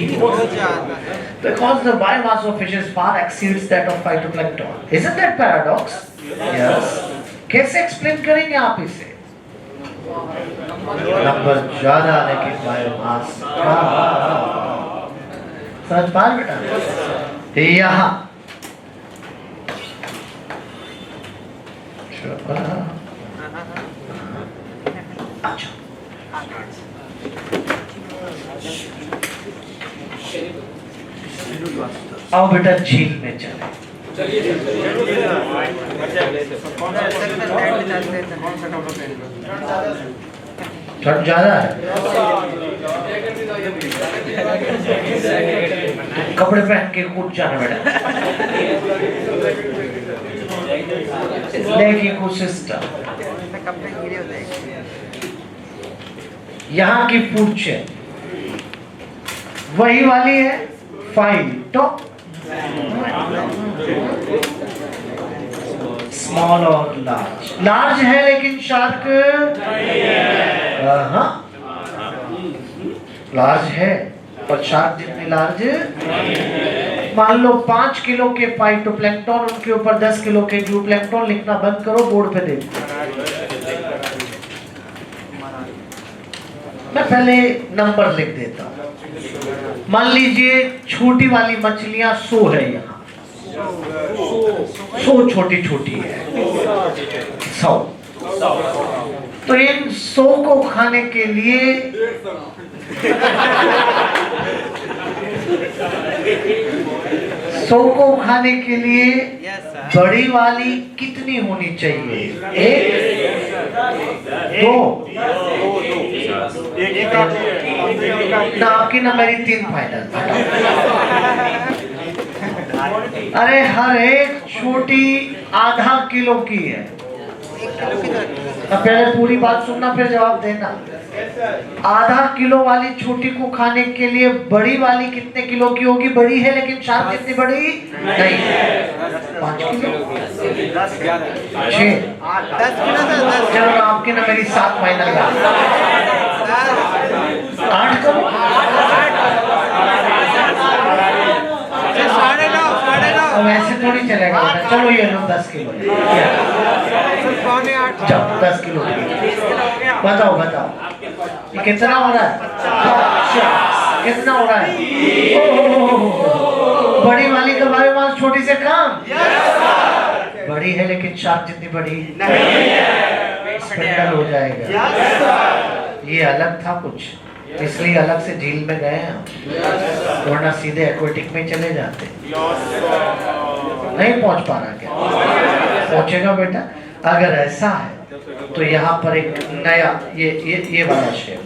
because the biomass of fishes far exceeds that of phytoplankton. Isn't that paradox? Yes. कैसे एक्सप्लेन करेंगे आप इसे? नंबर ज्यादा लेकिन बायोमास समझ पा रहे बेटा? यहाँ अच्छा, आओ बेटा झील में चले। ठंड ज्यादा है, तो कपड़े पहन के कूद जाना बेटा। लेकिन कुछ सिस्टम यहाँ की फूड चेन वही वाली है, फाइल तो स्मॉल और लार्ज। लार्ज है लेकिन शार्क हाँ लार्ज है पर शार्क जितनी लार्ज। मान लो 5 किलो के फाइटोप्लैंक्टन, उनके ऊपर 10 किलो के जूप्लैंक्टन, लिखना बंद करो, बोर्ड पे देखो। मैं पहले नंबर लिख देता हूँ। मान लीजिए छोटी वाली मछलियां 100 है, यहाँ 100 छोटी छोटी है, 100। तो इन 100 को खाने के लिए 100 को खाने के लिए बड़ी वाली कितनी होनी चाहिए? 1, 2 ना, आपकी ना मेरी 3 फाइनल। अरे हर एक छोटी आधा किलो की है। अब पहले पूरी बात सुनना फिर जवाब देना। आधा किलो वाली छोटी को खाने के लिए बड़ी वाली कितने किलो की होगी? बड़ी है लेकिन शार्क कितनी बड़ी नहीं है, 5 किलो, 6, 10 किलो। चलो आपके ना मेरी 7 फाइनल, 8 करो। अब ऐसे थोड़ी चलेगा। चलो ये लो 10 किलो, जाओ 10 किलो। बताओ बताओ ये कितना हो रहा है? कितना हो रहा है? बड़ी वाली का बायोमास छोटी से कम। बड़ी है लेकिन शार्क जितनी बड़ी स्पिंडल हो जाएगा। ये अलग था कुछ, इसलिए अलग से झील में गए हैं, वरना सीधे एक्वेटिक में चले जाते। नहीं पहुंच पा रहा क्या? पहुंचेगा बेटा। अगर ऐसा है तो यहाँ पर एक नया ये वाला शेप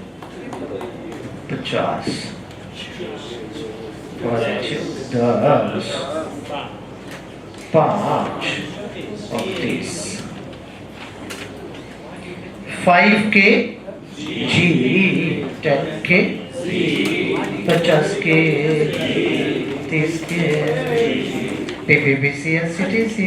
50, 10, 5 और 30, 5 के जी, 10 के, 50 के, 30 के, PPPC, SCTC।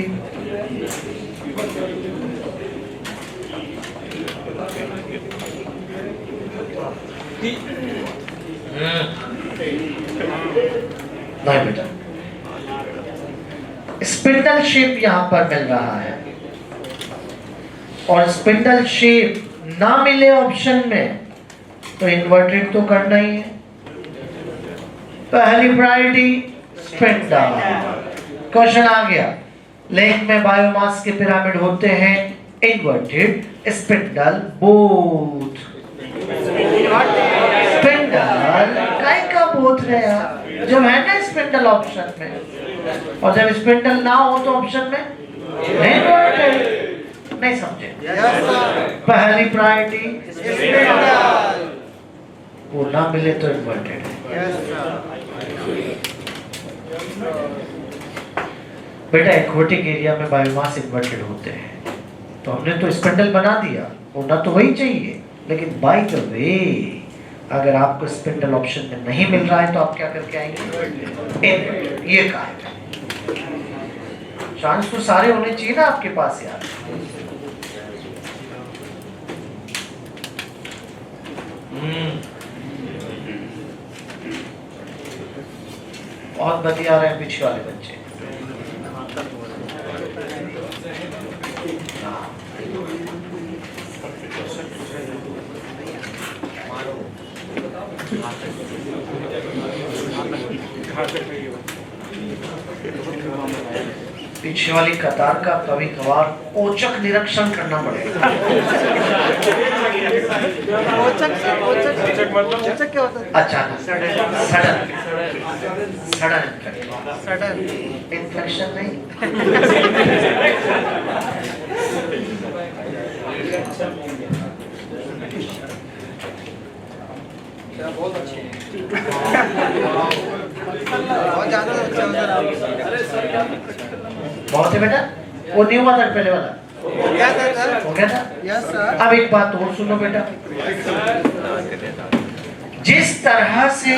नहीं बेटा, स्पिंडल शेप यहां पर मिल रहा है, और स्पिंडल शेप ना मिले ऑप्शन में तो इन्वर्टेड तो करना ही है। पहली प्रायोरिटी स्पिंडल। क्वेश्चन आ गया, लेग में बायोमास के पिरामिड होते हैं इन्वर्टेड, स्पिंडल, बोथ। स्पिंडल काय का बोथ है यार, जब है ना स्पिंडल ऑप्शन में, और जब स्पिंडल ना हो तो ऑप्शन में इन्वर्टेड। नहीं समझे? पहली प्रायोरिटी स्पिंडल, वो ना मिले तो इन्वर्टेड है। बेटा एक्वेटिक एरिया में बायोमास इन्वर्टेड होते हैं, तो हमने तो स्पिंडल बना दिया, होना तो वही चाहिए। लेकिन बाय द वे अगर आपको स्पिंडल ऑप्शन में नहीं मिल रहा है तो आप क्या करके आएंगे? ये कहा है, चांस तो सारे होने चाहिए ना आपके पास यार। बहुत बढ़िया रहे हैं पीछे वाले बच्चे। पीछे वाली कतार का कभी कभार औचक निरीक्षण करना पड़ेगा। औचक क्या होता है? अचानक सडन इन्फेक्शन नहीं। बहुत अच्छे बहुत ज्यादा अच्छे बहुत है बेटा। वो नहीं हुआ था पहले वाला, हो गया था सर। हो गया था। Yes sir. अब एक बात और सुनो बेटा, जिस तरह से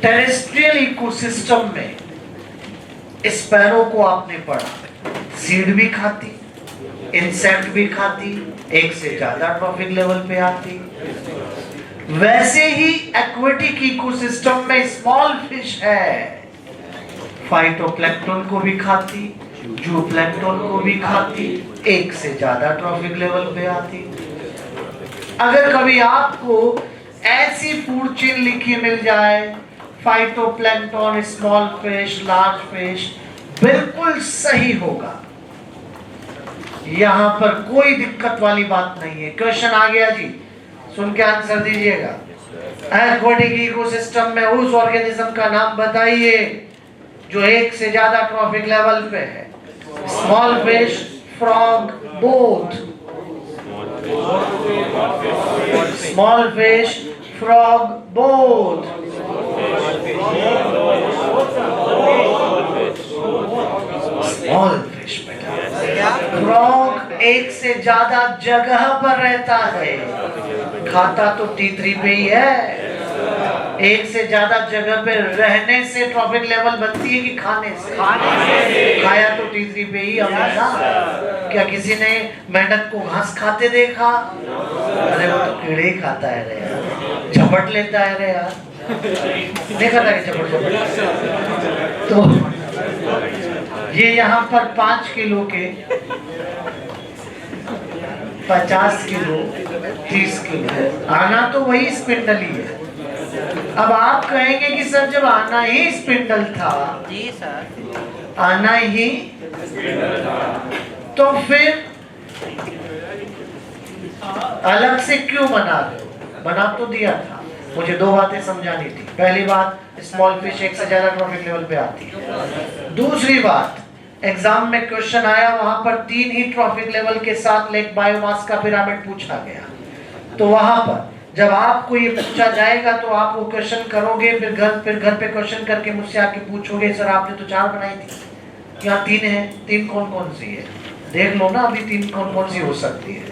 टेरेस्ट्रियल इकोसिस्टम में स्पैरो को आपने पढ़ा, सीड भी खाती, इंसेक्ट भी खाती, एक से ज्यादा ट्रॉफिक लेवल पे आती, वैसे ही एक्वेटिक इकोसिस्टम में स्मॉल फिश है, फाइटोप्लैंक्टन को भी खाती, जूप्लैंक्टन को भी खाती, एक से ज्यादा ट्रॉफिक लेवल पे आती। अगर कभी आपको ऐसी फूड चेन लिखी मिल जाए, phytoplankton, small fish, large fish, बिल्कुल सही होगा, यहां पर कोई दिक्कत वाली बात नहीं है। क्वेश्चन आ गया जी, सुन के आंसर दीजिएगा। एक्वेटिक इकोसिस्टम में उस ऑर्गेनिज्म का नाम बताइए जो एक से ज्यादा ट्रॉफिक लेवल पे है। Small fish, frog, both. Small fish, frog, both. Small fish बेटा, फ्रॉग एक से ज्यादा जगह पर रहता है, खाता तो T3 पे ही है। एक से ज्यादा जगह पे रहने से ट्रॉफिक लेवल बनती है कि खाने से? खाया तो T3 पे ही हमने ना। क्या किसी ने मेंढक को घास खाते देखा? अरे वो तो कीड़े ही खाता है रे यार, झपट लेता है रे यार, देखा था कि झपट। तो ये यहाँ पर 5 किलो के 50 किलो 30 किलो आना तो वही स्पिंडल ही है। अब आप कहेंगे कि सर जब आना ही स्पिंडल था, जी सर, आना ही, तो फिर अलग से क्यों बना दो? बना तो दिया था। मुझे 2 बातें समझानी थी। पहली बात, स्मॉल फिश एक से ज्यादा ट्रॉफिक लेवल पे आती है। दूसरी बात, एग्जाम में क्वेश्चन आया, वहां पर 3 ही ट्रॉफिक लेवल के साथ लेग बायोमास का पिरामिड पूछा गया। तो वहां पर जब आपको ये पूछा जाएगा तो आप वो क्वेश्चन करोगे, फिर घर पे क्वेश्चन करके मुझसे आके पूछोगे सर आपने तो 4 बनाई थी, यहाँ 3 है, 3 कौन कौन सी है? देख लो ना अभी 3 कौन कौन सी हो सकती है।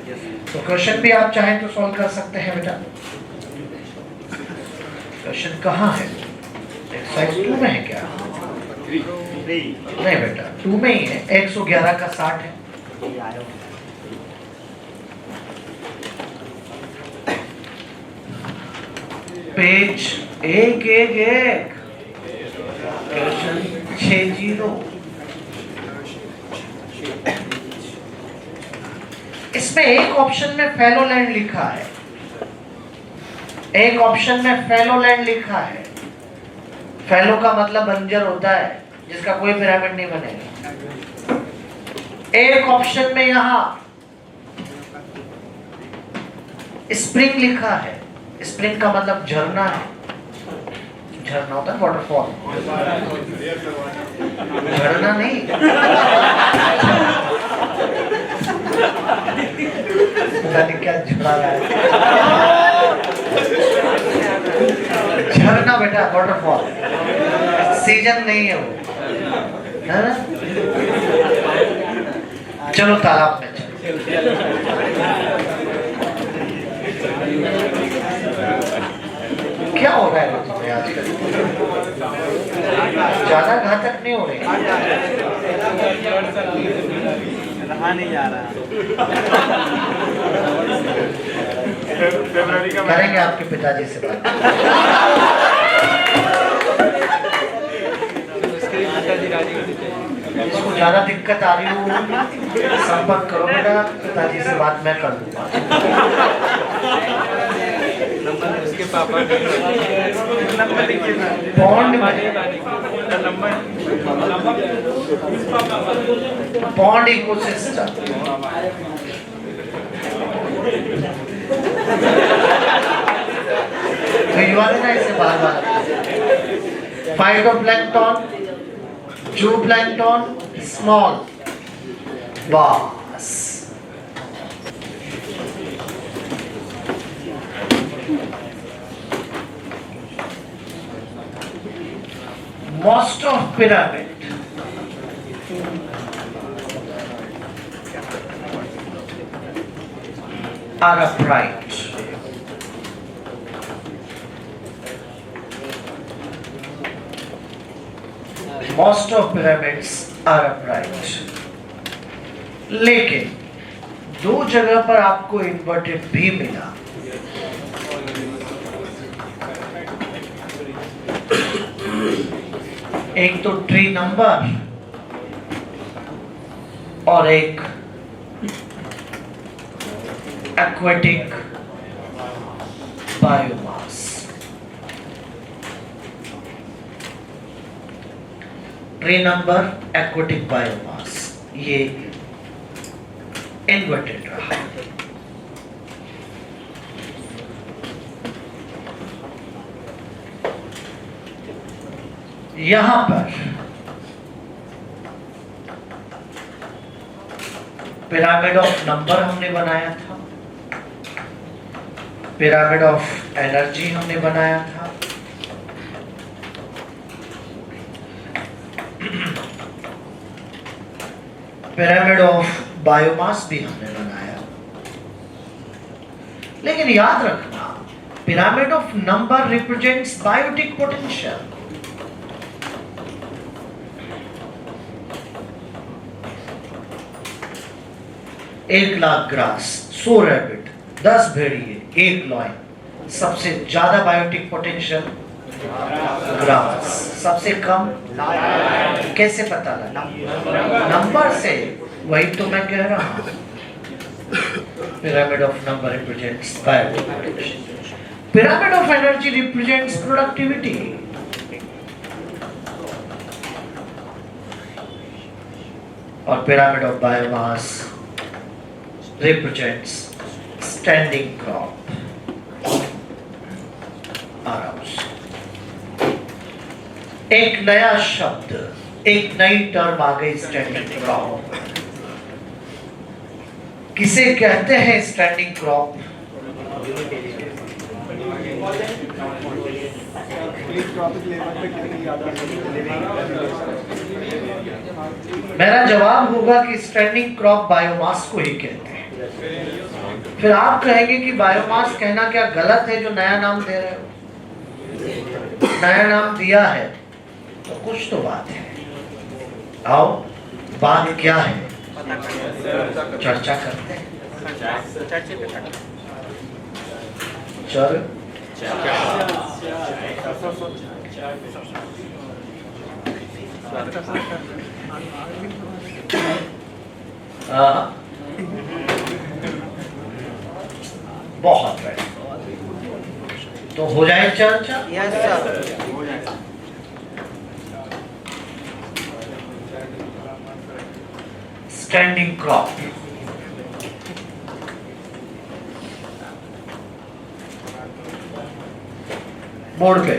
तो क्वेश्चन भी आप चाहें तो सॉल्व कर सकते हैं बेटा। क्वेश्चन कहाँ है? एक्सरसाइज 2 में है क्या? नहीं बेटा 2 में ही है। 111 का 60 है। Page 111 question 60। इसमें एक ऑप्शन में फेलोलैंड लिखा है, एक ऑप्शन में फेलोलैंड लिखा है। फेलो का मतलब बंजर होता है, जिसका कोई पिरामिड नहीं बनेगा। एक ऑप्शन में यहां स्प्रिंग लिखा है। स्प्रिंग का मतलब झरना है। झरना होता है वाटरफॉल, झरना नहीं। पता नहीं क्या झड़ा रहा है। झरना बेटा, वाटरफॉल। सीजन नहीं है वो, है ना? चलो तालाब में चलो। क्या हो रहा है तुम्हें आजकल? ज्यादा घातक नहीं हो रहे? रहा नहीं जा रहा। करेंगे आपके पिताजी से बात। इसको ज्यादा दिक्कत आ रही हो, संपर्क करो बेटा, पिताजी से बात मैं कर दूंगा। उसके पापा नंबर लिखिए ना। Bond bond ecosystem. भिजवा देना इसे बार बार। फाइटोप्लैंक्टन, जूप्लैंक्टन, स्मॉल, बस। Most of pyramid are upright. Most of pyramids are upright. लेकिन दो जगह पर आपको इन्वर्टेड भी मिला। एक तो ट्री नंबर और एक aquatic biomass. Tree number, aquatic biomass, ये इन्वर्टेड रहा। यहां पर पिरामिड ऑफ नंबर हमने बनाया था, पिरामिड ऑफ एनर्जी हमने बनाया था, पिरामिड ऑफ बायोमास भी हमने बनाया। लेकिन याद रखना, pyramid of number represents biotic potential. 1,00,000 grass, 100 rabbit, 10 भेड़िए, 1 लॉइन। सबसे ज्यादा बायोटिक पोटेंशियल ग्रास, सबसे कम कैसे पता लगा? नंबर से। वही तो मैं कह रहा हूं। Pyramid of number represents biotic potential, pyramid of energy represents productivity, और pyramid of biomass represents standing crop arouse। एक नया शब्द, एक नई टर्म आ गई, स्टैंडिंग क्रॉप। किसे कहते हैं स्टैंडिंग क्रॉप? मेरा जवाब होगा कि स्टैंडिंग क्रॉप बायोमास को ही कहते हैं। फिर आप कहेंगे कि बायोमास कहना क्या गलत है जो नया नाम दे रहे हो? नया नाम दिया है तो कुछ तो बात है। आओ, बात क्या है चर्चा करते हैं। चल बहुत बढ़िया। तो हो जाए चर्चा। Yes sir. Standing crop, board पे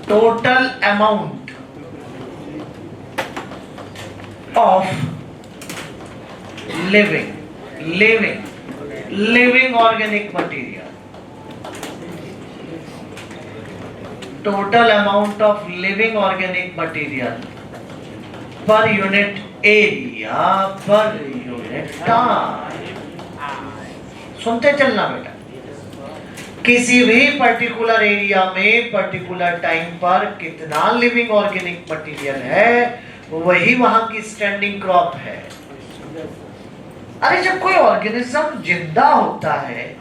total amount of living organic material, total amount of living organic material per unit area per unit time. सुनते चलना बेटा, किसी भी पर्टिकुलर एरिया में पर्टिकुलर टाइम पर कितना लिविंग ऑर्गेनिक मटेरियल है, वही वहां की स्टैंडिंग क्रॉप है। अरे जब कोई ऑर्गेनिज्म जिंदा होता है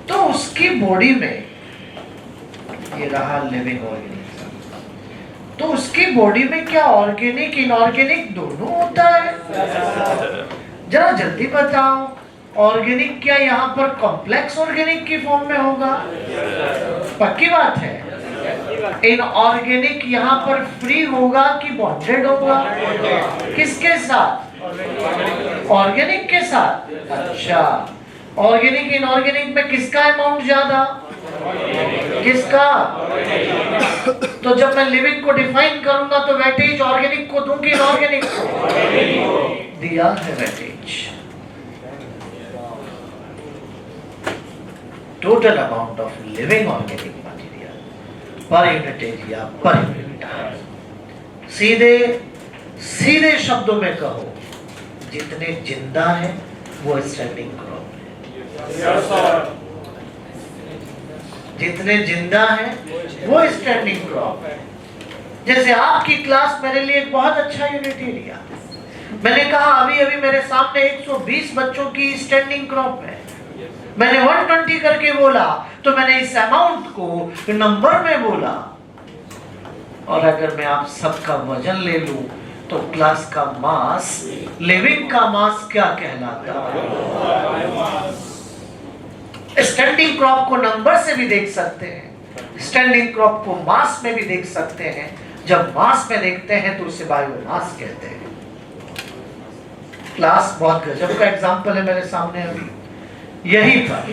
तो उसकी बॉडी में, ये रहा लिविंग ऑर्गेनिज्म, तो उसकी बॉडी में क्या ऑर्गेनिक इनऑर्गेनिक दोनों होता है? जरा जल्दी बताओ, ऑर्गेनिक क्या यहाँ पर कॉम्प्लेक्स ऑर्गेनिक की फॉर्म में होगा? पक्की बात है। इनऑर्गेनिक यहाँ पर फ्री होगा कि बॉन्डेड होगा? किसके साथ? ऑर्गेनिक के साथ। अच्छा, ऑर्गेनिक इनऑर्गेनिक में किसका अमाउंट ज्यादा? किसका? तो जब मैं लिविंग को डिफाइन करूंगा तो वेटेज ऑर्गेनिक को दूंगी इनऑर्गेनिक को? दिया है weightage. Total amount of living organic material per unit area per unit time. सीधे शब्दों में कहो, जितने जिंदा है वो स्टैंडिंग क्रॉप है। जितने जिंदा है वो स्टैंडिंग क्रॉप है। जैसे आपकी क्लास मेरे लिए एक बहुत अच्छा यूनिट एरिया। मैंने कहा अभी अभी मेरे सामने 120 बच्चों की स्टैंडिंग क्रॉप है। मैंने 120 करके बोला तो मैंने इस अमाउंट को नंबर में बोला। और अगर मैं आप सबका वजन ले लूं तो क्लास का मास, लिविंग का मास क्या कहलाता है? स्टैंडिंग क्रॉप को नंबर से भी देख सकते हैं, स्टैंडिंग क्रॉप को मास में भी देख सकते हैं। जब मास में देखते हैं तो उसे बायोमास कहते हैं। क्लास बहुत गजब का एग्जाम्पल है मेरे सामने। अभी यही पर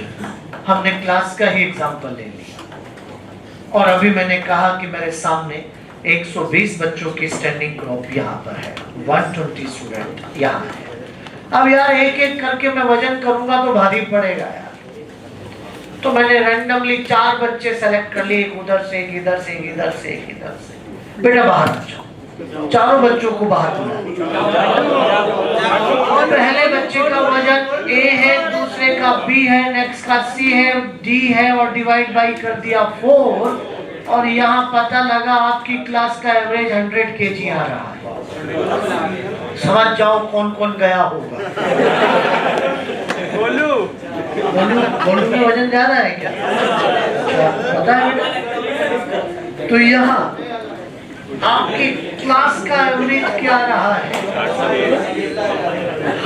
हमने क्लास का ही एग्जाम्पल ले लिया और अभी मैंने कहा कि मेरे सामने 120 बच्चों की स्टैंडिंग क्रॉप यहाँ पर है, 120 स्टूडेंट यहाँ है। अब यार एक एक करके मैं वजन करूंगा तो भारी पड़ेगा यार। तो मैंने रैंडमली 4 बच्चे सेलेक्ट कर लिए, एक उधर से, एक इधर से, एक इधर से, एक इधर से। बेटा बाहर आ जाओ। चारों बच्चों को बाहर बुला लिया। पहले बच्चे का वजन A है, दूसरे का B है, नेक्स्ट का C है, D है और डिवाइड बाई कर दिया 4। और यहाँ पता लगा आपकी क्लास का एवरेज 100 kg आ रहा है। समझ जाओ कौन कौन गया होगा। गोलू में वजन ज्यादा है क्या? पता है बेटा? तो यहाँ आपकी क्लास का एवरेज क्या रहा है?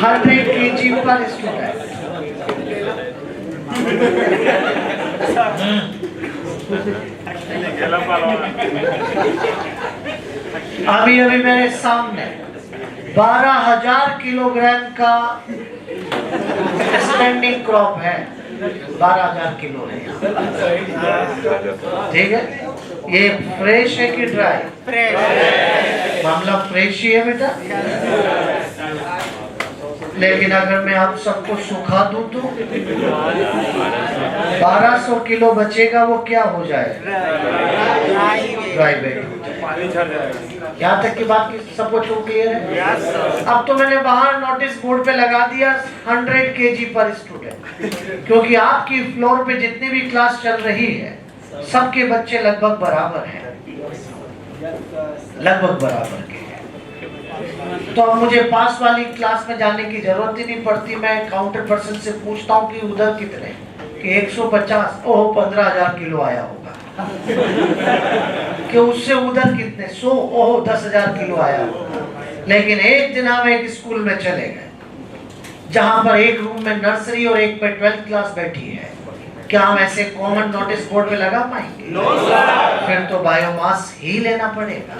100 kg पर स्टूडेंट। अभी अभी मेरे सामने 12,000 किलोग्राम का स्टैंडिंग क्रॉप है। 12,000 किलो है। ठीक है, ये फ्रेश है कि ड्राई? फ्रेश। मामला फ्रेश ही है बेटा। लेकिन अगर मैं आप सबको सुखा दूं तो 1200 किलो बचेगा, वो क्या हो जाएगा? Dry weight. यहाँ तक की बात की सबको क्लियर है? अब तो मैंने बाहर नोटिस बोर्ड पे लगा दिया 100 kg पर स्टूडेंट, क्योंकि आपकी फ्लोर पे जितनी भी क्लास चल रही है सबके बच्चे लगभग बराबर हैं, लगभग बराबर के हैं। तो अब मुझे पास वाली क्लास में जाने की जरूरत ही नहीं पड़ती। मैं काउंटर पर्सन से पूछता हूँ कि उधर कितने, कि 150। ओह 15,000 किलो आया होगा। कि उससे उधर कितने? 100। ओह 10,000 किलो आया होगा। लेकिन एक दिन हम एक स्कूल में चले गए, जहां पर एक रूम में नर्सरी और एक पे 12th क्लास बैठी है, क्या हम ऐसे कॉमन नोटिस बोर्ड पे लगा पाएंगे? फिर तो बायोमास ही लेना पड़ेगा।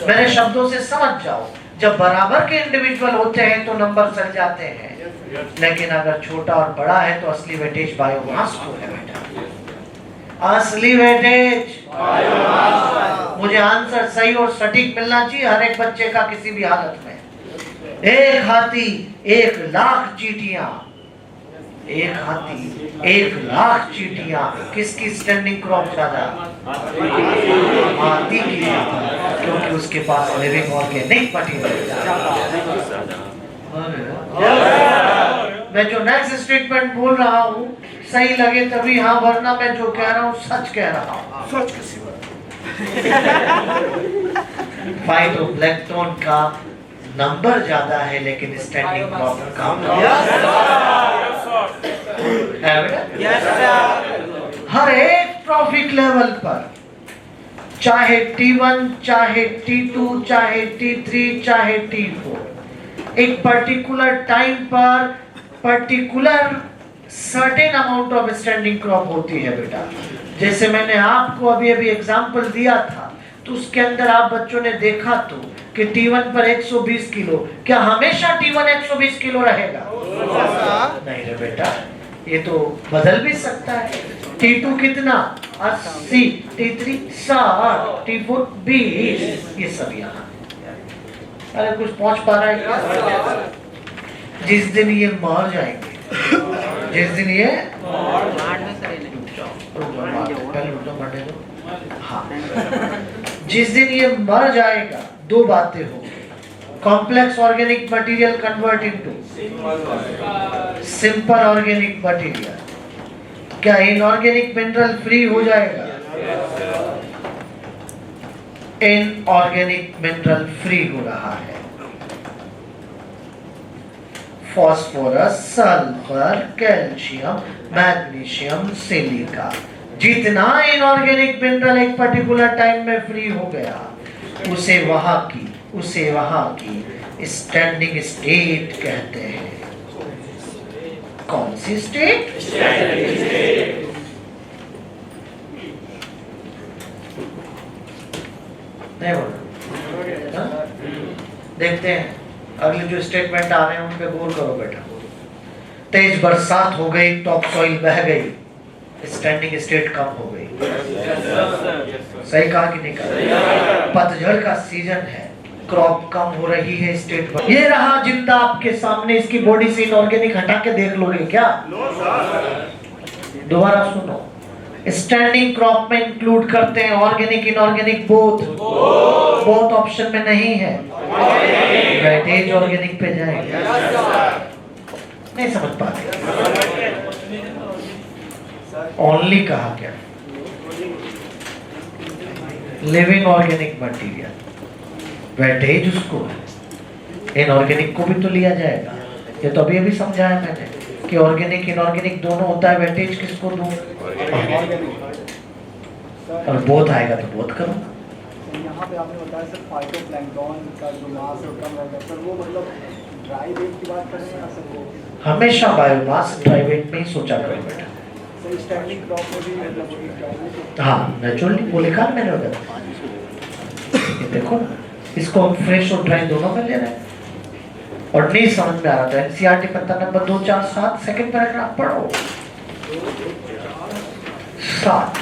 मेरे शब्दों से समझ जाओ, जब बराबर के इंडिविजुअल होते हैं तो नंबर चल जाते हैं, लेकिन अगर छोटा और बड़ा है तो असली वेटेज बायोमास को है बेटा, असली वेटेज बायोमास। मुझे आंसर सही और सटीक मिलना चाहिए हर एक बच्चे का किसी भी हालत में। एक हाथी 1,00,000 चींटियां, एक हाथी 1,00,000 चींटियां, किसकी स्टैंडिंग क्रॉप ज्यादा? हाथी की ज्यादा, क्योंकि उसके पास लिविंग ऑर्गेनिक मटेरियल। मैं जो नेक्स्ट स्टेटमेंट बोल रहा हूँ सही लगे तभी हाँ, वरना मैं जो कह रहा हूँ सच कह रहा हूँ। सच किसी फाइटोप्लैंक्टन का नंबर ज्यादा है लेकिन स्टैंडिंग क्रॉप कम है बेटा। हर एक ट्रॉफिक लेवल पर, चाहे T1, चाहे T2, चाहे T3, चाहे T4, एक पर्टिकुलर टाइम पर particular certain amount of standing crop होती है बेटा। जैसे मैंने आपको अभी एग्जांपल दिया था, तो उसके अंदर आप बच्चों ने देखा तो कि T1 पर 120 किलो, क्या हमेशा T1 120 किलो रहेगा? नहीं रे बेटा, ये तो बदल भी सकता है। T2 कितना? 80, T3 60, T4 20, ये सब यहाँ। अरे कुछ पहुंच पा रहा है क्या? जिस दिन ये मर जाएंगे, जिस दिन ये हाँ, जिस दिन ये मर जाएगा, दो बातें होंगी। Complex organic material convert into simple organic material. क्या इनऑर्गेनिक मिनरल फ्री हो जाएगा? इनऑर्गेनिक मिनरल फ्री हो रहा है। Phosphorus, sulphur, calcium, magnesium, silica, जितना इनऑर्गेनिक मिनरल एक पर्टिकुलर टाइम में फ्री हो गया, उसे वहां की स्टैंडिंग स्टेट कहते हैं। कौन सी स्टेट? Standing state. नहीं बोला? देखते हैं अगले जो स्टेटमेंट आ रहे हैं उन पे गौर करो बेटा। तेज बरसात हो गई, टॉप सॉइल बह गई, स्टैंडिंग स्टेट कम हो गई। सही कहा कि नहीं कहा? पतझड़ का सीजन है, क्रॉप कम हो रही है, स्टेट पर। ये रहा जिंदा आपके सामने, इसकी बॉडी से इनऑर्गेनिक हटा के देख लोगे क्या? दोबारा सुनो, स्टैंडिंग क्रॉप में इंक्लूड करते हैं ऑर्गेनिक इनऑर्गेनिक बोथ ऑप्शन में नहीं है। वेटेज ऑर्गेनिक पे जाएंगे। नहीं समझ पाते? ओनली कहा क्या? लिविंग ऑर्गेनिक मटेरियल, वेटेज उसको है, इनऑर्गेनिक को भी तो लिया जाएगा। ये तो अभी समझाया मैंने कि ऑर्गेनिक इनऑर्गेनिक दोनों होता है, वेटेज किसको दूं? और बोथ आएगा तो बोथ करो। यहाँ पे आपने बताया सर फाइटोप्लैंक्टन का जो मास है कम रहता है सर, वो मतलब ड्राई वेट की बात कर रहे हैं या सर? वो हमेशा बायोमास ड्राई वेट में ही सोचा करो बेटा। सर स्टैंडिंग क्रॉप में भी मतलब वही ड्राई वेट? हाँ नेचुरली, वो लिखा मैंने उधर। ये देखो ना, इसको हम फ्रेश और ड्राई दोनों में ले रहे हैं। और नहीं समझ में आ रहा था, एनसीईआरटी पत्ता नंबर 247 सेकंड पैराग्राफ पढ़ो। 7